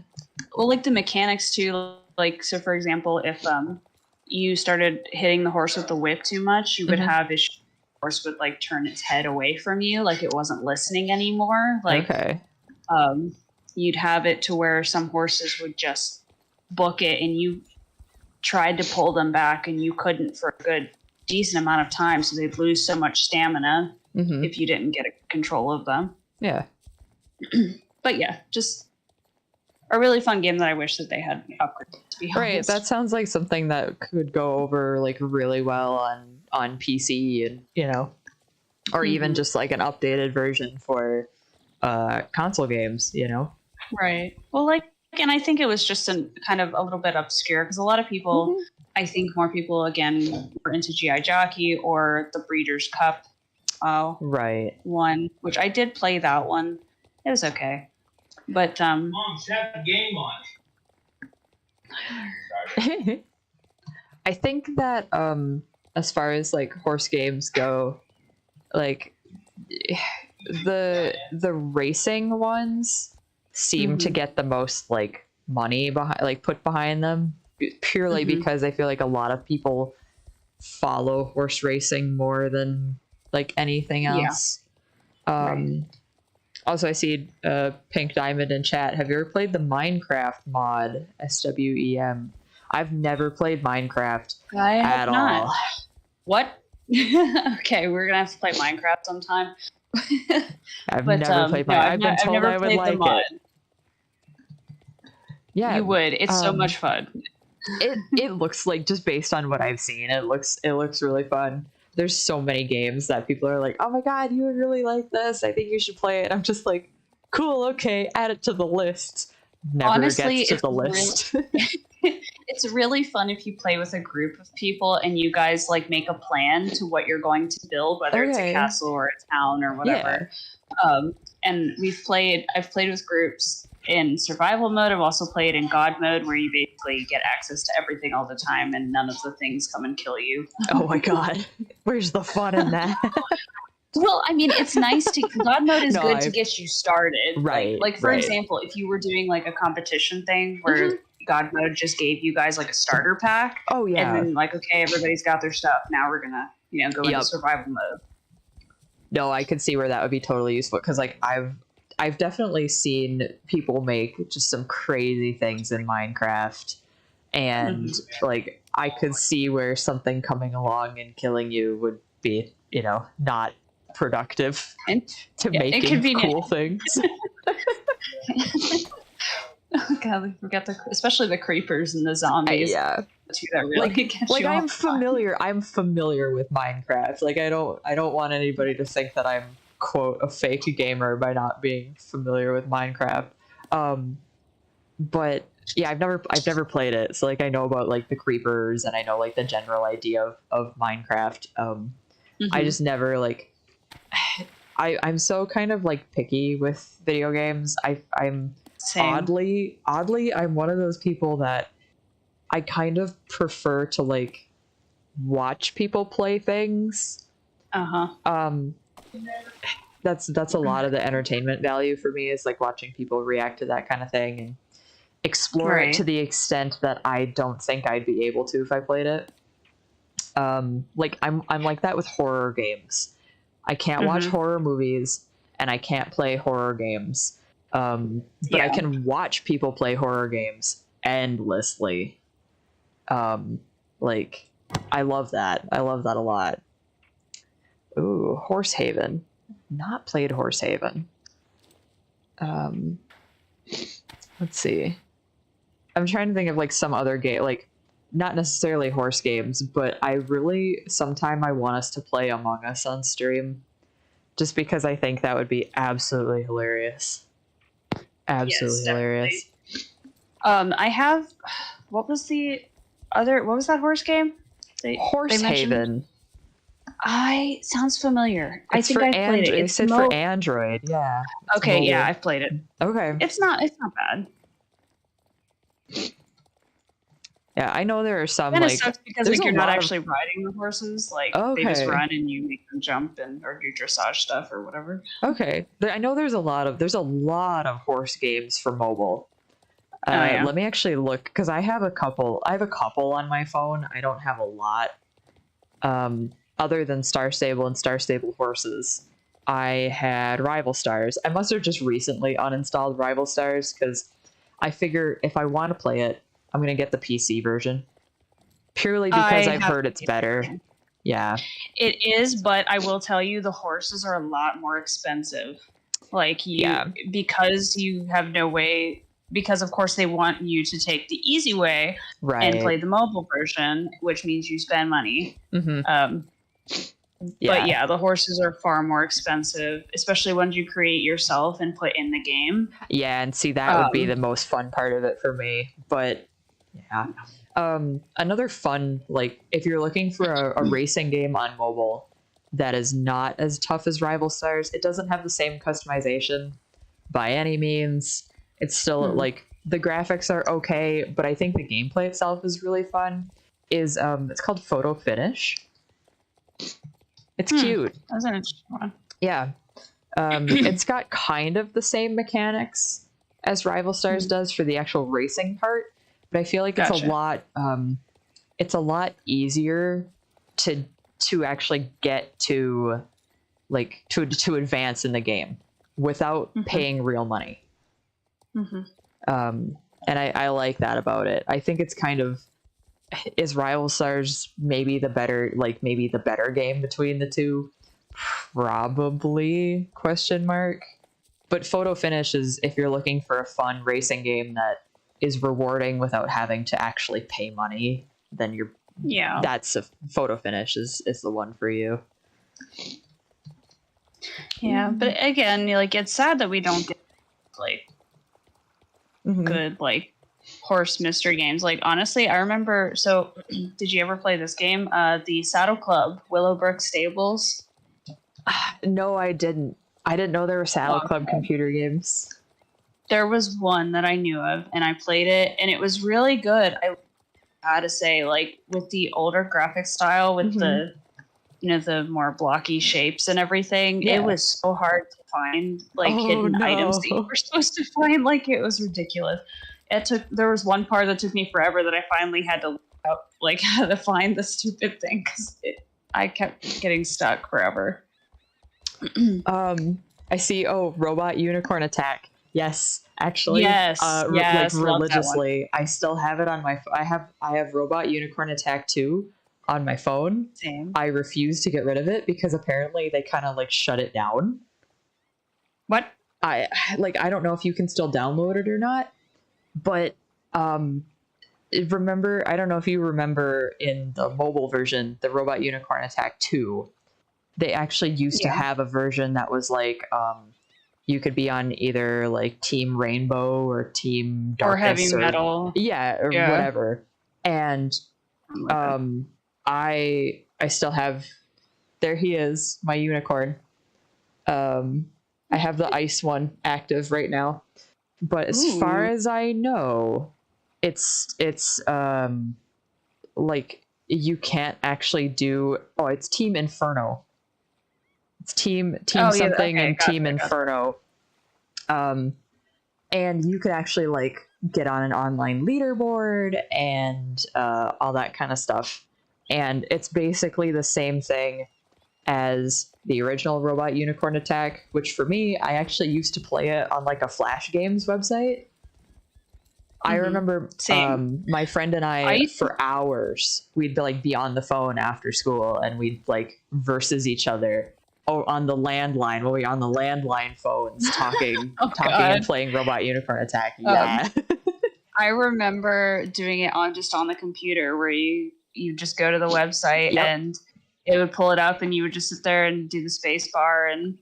Well, like the mechanics, too, like, so for example, if you started hitting the horse with the whip too much, you would have the horse would, like, turn its head away from you, like it wasn't listening anymore. Like, you'd have it to where some horses would just book it and you tried to pull them back and you couldn't for a good decent amount of time, so they'd lose so much stamina if you didn't get control of them. But just a really fun game that I wish that they had upgraded, to be honest. That sounds like something that could go over like really well on PC and or even just like an updated version for console games, Right. Well, like, and I think it was just kind of a little bit obscure because a lot of people, I think more people, again, were into G.I. Jockey or the Breeders' Cup one, which I did play that one. It was okay. But, Mom, set the game on. I think that as far as like horse games go, like the racing ones seem to get the most like money put behind them purely because I feel like a lot of people follow horse racing more than like anything else. Also, I see Pink Diamond in chat. Have you ever played the Minecraft mod, SWEM? I've never played Minecraft at all. What? Okay, we're going to have to play Minecraft sometime. I've never played Minecraft. I've been told I would like it. Yeah. You would. It's so much fun. It looks like, just based on what I've seen, it looks really fun. There's so many games that people are like, oh my god, you would really like this. I think you should play it. I'm just like, cool, okay, add it to the list. Never gets to the list. it's really fun if you play with a group of people and you guys like make a plan to what you're going to build, whether it's a castle or a town or whatever. And I've played with groups in survival mode. I've also played in God mode, where you basically get access to everything all the time and none of the things come and kill you. Oh my god. Where's the fun in that? Well, I mean, it's nice to God mode is good to get you started. Right. Like for example, if you were doing like a competition thing where God mode just gave you guys like a starter pack. Oh yeah. And then like, okay, everybody's got their stuff. Now we're gonna, go into survival mode. No, I could see where that would be totally useful, because like I've definitely seen people make just some crazy things in Minecraft, and like I could see where something coming along and killing you would be, not productive to making cool things. Oh god, we forgot especially the creepers and the zombies. Yeah. That really like I'm familiar with Minecraft. Like I don't want anybody to think that I'm, quote, a fake gamer by not being familiar with Minecraft. But yeah, I've never played it. So like I know about like the creepers, and I know like the general idea of Minecraft. I just never like I'm so kind of like picky with video games. I'm Same. oddly I'm one of those people that I kind of prefer to like watch people play things. That's a lot of the entertainment value for me, is like watching people react to that kind of thing and explore it to the extent that I don't think I'd be able to if I played it. Like I'm like that with horror games. I can't watch horror movies, and I can't play horror games. But I can watch people play horror games endlessly. Like I love that. I love that a lot. Ooh, Horsehaven. Not played Horsehaven. Let's see. I'm trying to think of like some other game, like not necessarily horse games, but sometime I want us to play Among Us on stream, just because I think that would be absolutely hilarious. Absolutely hilarious. I have, what was that horse game? Horsehaven. Sounds familiar. I think I've played it. It's for Android. Yeah. Okay, yeah, I've played it. Okay. It's not bad. Yeah, I know there are some and like it sucks because like you're not actually riding the horses. Like they just run and you make them jump or do dressage stuff or whatever. Okay, I know there's a lot of horse games for mobile. Let me actually look, because I have a couple on my phone. I don't have a lot. Other than Star Stable and Star Stable Horses, I had Rival Stars. I must have just recently uninstalled Rival Stars, because I figure if I want to play it, I'm going to get the PC version. Purely because I've heard it's better. Yeah. It is, but I will tell you the horses are a lot more expensive. Like because you have no way, because of course they want you to take the easy way and play the mobile version, which means you spend money. But yeah, the horses are far more expensive, especially ones you create yourself and put in the game. Yeah, and see, that would be the most fun part of it for me. But yeah. Another fun, like if you're looking for a racing game on mobile that is not as tough as Rival Stars, it doesn't have the same customization by any means. It's still like the graphics are okay, but I think the gameplay itself is really fun. It's called Photo Finish. It's cute. That's an interesting one. Yeah. It's got kind of the same mechanics as Rival Stars does for the actual racing part, but I feel like it's a lot easier to actually get to like to advance in the game without paying real money. And I like that about it. I think it's kind of, is Rival Stars maybe the better game between the two? Probably, ? But Photo Finish is, if you're looking for a fun racing game that is rewarding without having to actually pay money, then that's Photo Finish is the one for you. Yeah, but again, like it's sad that we don't get like good like horse mystery games. Like, honestly, I remember. So, did you ever play this game? The Saddle Club, Willowbrook Stables. No, I didn't. I didn't know there were Saddle Oh, Club okay. computer games. There was one that I knew of, and I played it, and it was really good. I gotta say, like, with the older graphic style, with the, you know, the more blocky shapes and everything, Yeah. it was so hard to find, like, Oh, hidden no. items that you were supposed to find. Like, it was ridiculous. There was one part that took me forever that I finally had to look up, like, how to find the stupid thing, because I kept getting stuck forever. I see. Oh, Robot Unicorn Attack. Yes, actually. Yes, like love religiously. I still have it on my. I have Robot Unicorn Attack 2 on my phone. Same. I refuse to get rid of it because apparently they kind of like shut it down. What? I don't know if you can still download it or not, but remember, I don't know if you remember in the mobile version, the Robot Unicorn Attack 2, they actually used to have a version that was like you could be on either like Team Rainbow or Team Darkness or Heavy Metal. Yeah, or whatever. And I still have, there he is, my unicorn. I have the ice one active right now. But as far as I know, it's like you can't actually do, it's Team Inferno. It's team something and Team Inferno. And you could actually like get on an online leaderboard and all that kind of stuff. And it's basically the same thing as the original Robot Unicorn Attack, which for me, I actually used to play it on like a Flash Games website. I remember my friend and I for hours, we'd be on the phone after school and we'd like versus each other. Oh, on the landline. We'll be on the landline phones talking, and playing Robot Unicorn Attack. Yeah. I remember doing it on the computer, where you just go to the website and it would pull it up, and you would just sit there and do the space bar and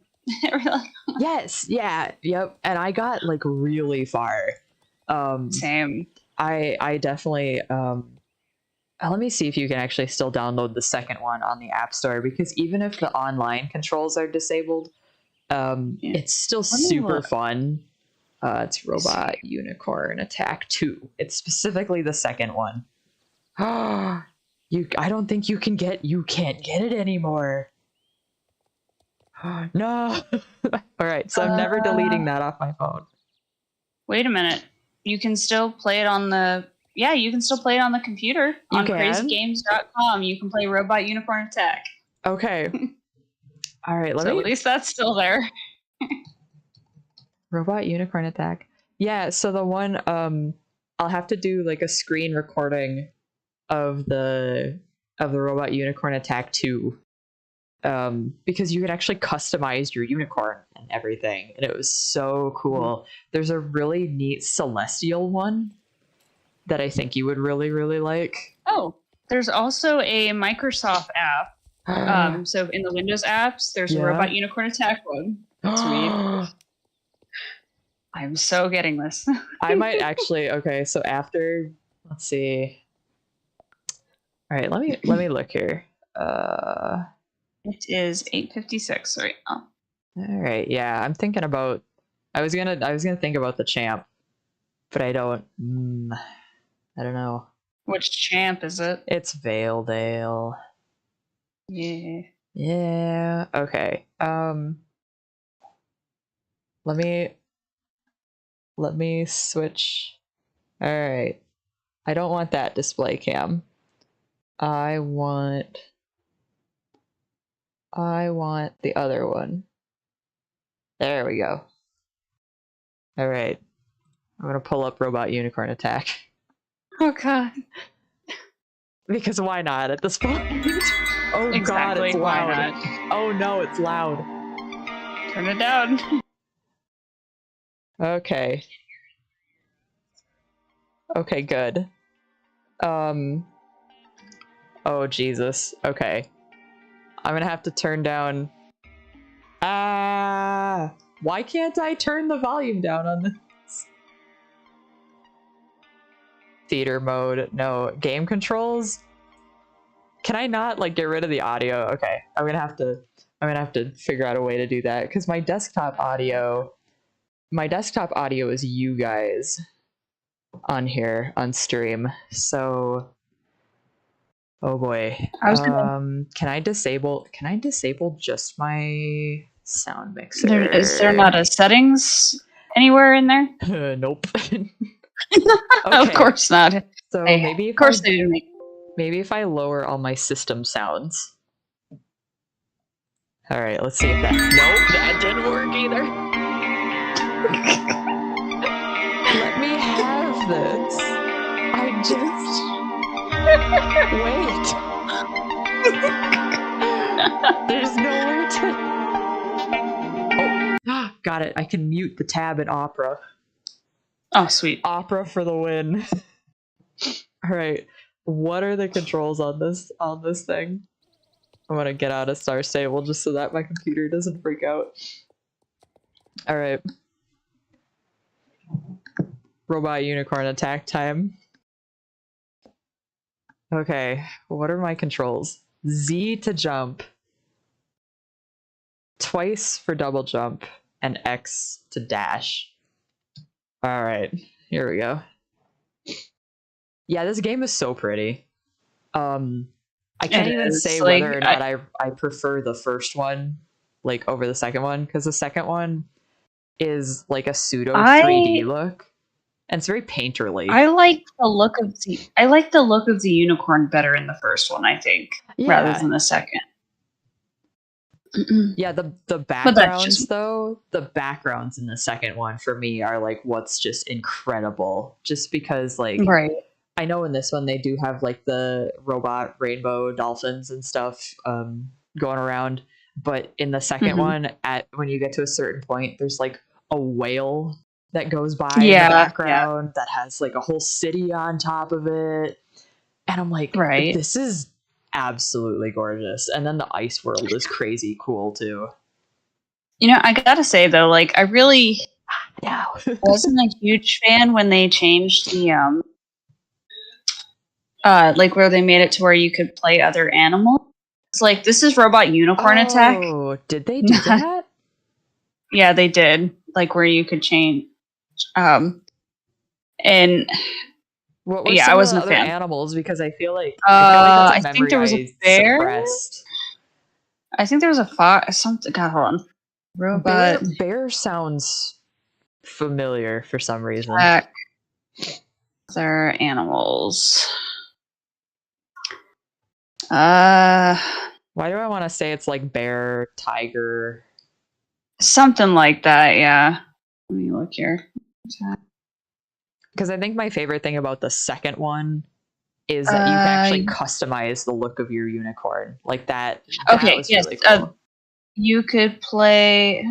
everything. Yes. Yeah. Yep. And I got like really far. Same. I definitely. Let me see if you can actually still download the second one on the App Store, because even if the online controls are disabled, it's still super fun. It's Robot Unicorn Attack 2. It's specifically the second one. I don't think you can't get it anymore. No. All right, so I'm never deleting that off my phone. Wait a minute. You can still play it on the computer. On crazygames.com. You can play Robot Unicorn Attack. Okay. All right, at least that's still there. Robot Unicorn Attack. Yeah, so the one I'll have to do like a screen recording of the Robot Unicorn Attack 2. Because you could actually customize your unicorn and everything, and it was so cool. There's a really neat celestial one that I think you would really, really like. Oh, there's also a Microsoft app. So in the Windows apps, there's a Robot Unicorn Attack one. Sweet. I'm so getting this. I might actually. Okay, so after, let's see. All right, let me look here. It is 8:56 right now. All right, yeah, I'm thinking about. I was gonna think about the champ, but I don't. I don't know. Which champ is it? It's Valedale. Yeah. Yeah. Okay. Let me switch. All right. I don't want that display cam. I want the other one. There we go. All right. I'm going to pull up Robot Unicorn Attack. Oh, God. Because why not at this point? Oh, exactly. God, it's loud. Oh, no, it's loud. Turn it down. Okay. Okay, good. Oh, Jesus. Okay. I'm going to have to turn down... why can't I turn the volume down on this? theater mode. No, game controls. Can I not like get rid of the audio? Okay, I'm gonna have to figure out a way to do that because my desktop audio is you guys on here on stream. So, oh boy, can I disable just my sound mixer? Is there not a settings anywhere in there? Nope. Of course not. So Of course they didn't make. Maybe if I lower all my system sounds. All right, let's see if that. Nope, that didn't work either. Let me have this. I just wait. There's nowhere to. Oh, got it. I can mute the tab in Opera. Oh, sweet. Opera for the win. All right. What are the controls on this thing? I'm gonna get out of Star Stable just so that my computer doesn't freak out. All right. Robot unicorn attack time. Okay, what are my controls? Z to jump, twice for double jump, and X to dash. All right, here we go. Yeah, this game is so pretty. I can't even say whether or not I prefer the first one like over the second one, because the second one is like a pseudo 3D look. And it's very painterly. I like the look of the unicorn better in the first one, I think, rather than the second. Yeah, the backgrounds though, the backgrounds in the second one for me are like what's just incredible. Just because like I know in this one they do have like the robot rainbow dolphins and stuff going around, but in the second one, when you get to a certain point, there's like a whale that goes by in the background that has like a whole city on top of it, and I'm like, this is absolutely gorgeous. And then the ice world is crazy cool too. You know, I gotta say though, like I really wasn't a huge fan when they changed the like where they made it to where you could play other animals. It's like, this is Robot Unicorn Attack. Oh, did they do that? Yeah, they did. Like where you could change. And what were some I wasn't of the a other fan. animals, because I feel like I think there was a bear. Suppressed. I think there was a fox. Something. God, hold on. Robot bear sounds familiar for some reason. Other animals. Why do I want to say it's like bear, tiger, something like that? Yeah. Let me look here. Because I think my favorite thing about the second one is that you can actually customize the look of your unicorn. Like that. Okay, was yes. Really cool. You could play.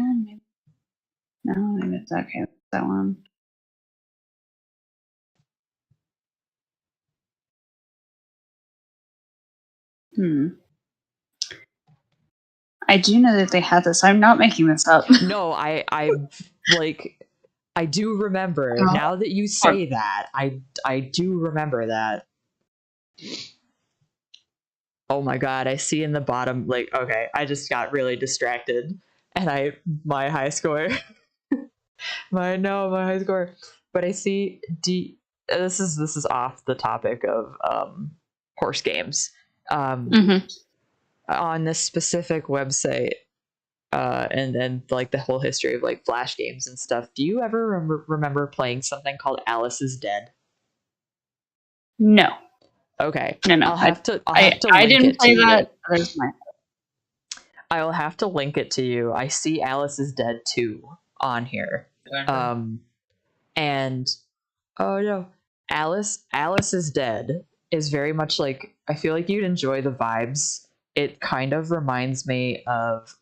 No, maybe it's okay. That one. I do know that they had this. I'm not making this up. No, I do remember. Now that you say that, I do remember that. Oh my god, I see in the bottom, like, okay, I just got really distracted, and my high score. my high score. But I see this is off the topic of horse games. On this specific website, and like the whole history of like Flash games and stuff. Do you ever remember playing something called Alice is Dead? No. Okay. No. I'll have to I didn't play that. I will have to link it to you. I see Alice is Dead 2 on here. And oh no, Alice is Dead is very much like, I feel like you'd enjoy the vibes. It kind of reminds me of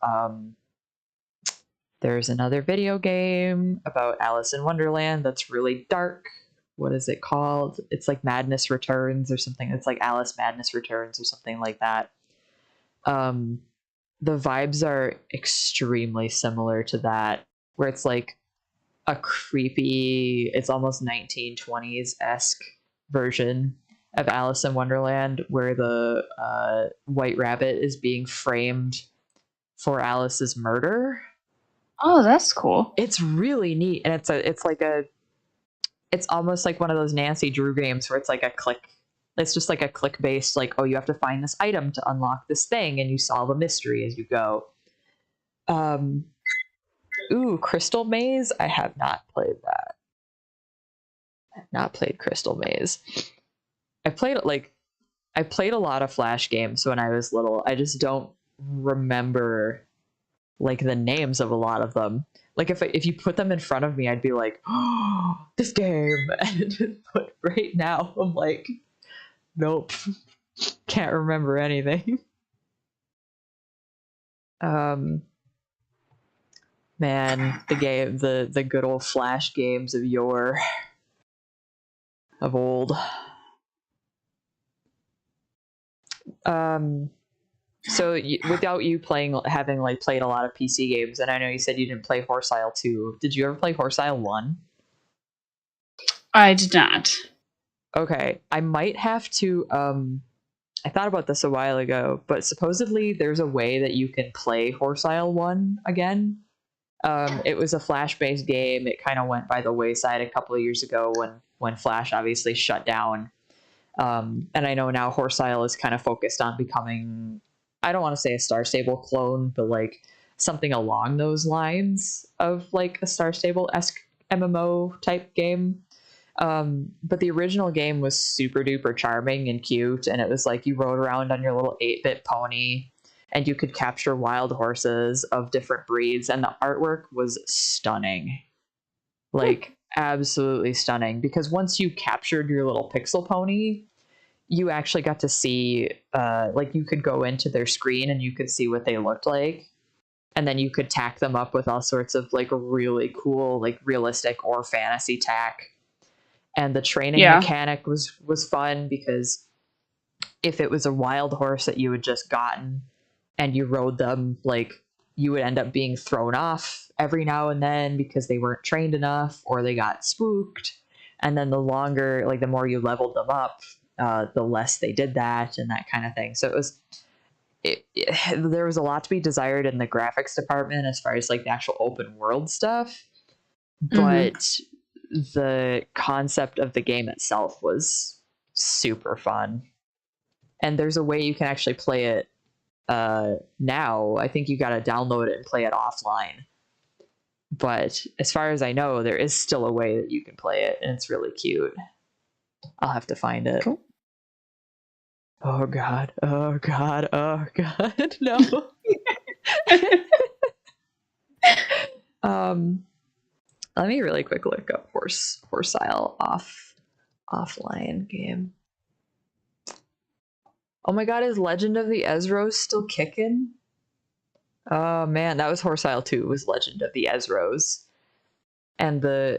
there's another video game about Alice in Wonderland that's really dark. What is it called? It's like Madness Returns or something. It's like Alice Madness Returns or something like that. The vibes are extremely similar to that, where it's like a creepy, it's almost 1920s-esque version of Alice in Wonderland where the White Rabbit is being framed for Alice's murder. Oh, that's cool. It's really neat, and it's almost like one of those Nancy Drew games where it's like a click. It's just like a click based, like, oh, you have to find this item to unlock this thing, and you solve a mystery as you go. Crystal Maze. I have not played that. I have not played Crystal Maze. I played a lot of Flash games when I was little. I just don't remember like the names of a lot of them. Like if you put them in front of me, I'd be like, oh, this game. But right now, I'm like, nope, can't remember anything. Man, the good old Flash games of old. So without you having like played a lot of PC games, and I know you said you didn't play Horse Isle 2. Did you ever play Horse Isle 1? I did not. Okay, I might have to. I thought about this a while ago, but supposedly there's a way that you can play Horse Isle 1 again. It was a Flash-based game. It kind of went by the wayside a couple of years ago when Flash obviously shut down. And I know now Horse Isle is kind of focused on becoming, I don't want to say a Star Stable clone, but like something along those lines of like a Star Stable-esque MMO type game. But the original game was super duper charming and cute, and it was like you rode around on your little 8-bit pony, and you could capture wild horses of different breeds, and the artwork was stunning. Like, absolutely stunning. Because once you captured your little pixel pony, you actually got to see, like, you could go into their screen and you could see what they looked like. And then you could tack them up with all sorts of, like, really cool, like, realistic or fantasy tack. And the training mechanic was fun because if it was a wild horse that you had just gotten and you rode them, like, you would end up being thrown off every now and then because they weren't trained enough or they got spooked. And then the more you leveled them up, the less they did that and that kind of thing. So there was a lot to be desired in the graphics department as far as like the actual open world stuff. But the concept of the game itself was super fun. And there's a way you can actually play it now. I think you got to download it and play it offline. But as far as I know, there is still a way that you can play it, and it's really cute. I'll have to find it. Cool. Oh God. Oh God. Oh God. No. Let me really quick look up Horse Isle offline game. Oh my God, is Legend of the Ezros still kicking? Oh man, that was Horse Isle 2, was Legend of the Ezros. And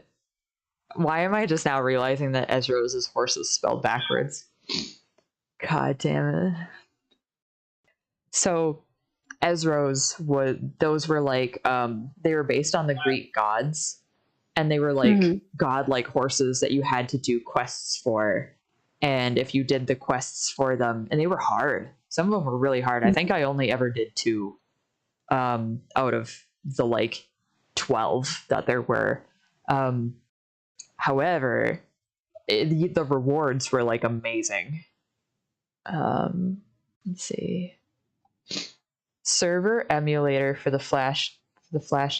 why am I just now realizing that Ezros is horses spelled backwards? God damn it. So Ezros were like, they were based on the Greek gods. And they were like godlike horses that you had to do quests for. And if you did the quests for them, and they were hard. Some of them were really hard. I think I only ever did 2 out of the like 12 that there were. However, the rewards were like amazing. Let's see. Server emulator for the Flash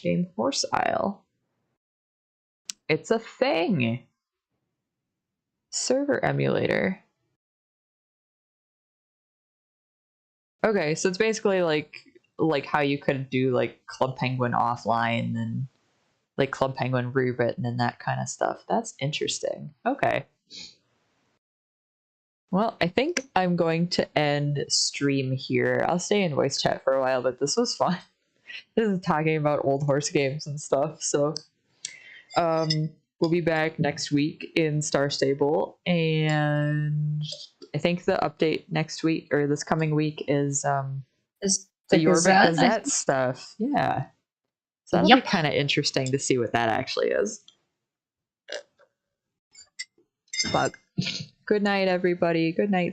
game Horse Isle. It's a thing. Server emulator. Okay, so it's basically like how you could do like Club Penguin offline and like Club Penguin rewritten and that kind of stuff. That's interesting. Okay. Well, I think I'm going to end stream here. I'll stay in voice chat for a while, but this was fun. This is talking about old horse games and stuff, so we'll be back next week in Star Stable, and I think the update next week or this coming week is the Yorvik Gazette stuff. Yeah. So that'll be kind of interesting to see what that actually is. But Good night, everybody. Good night.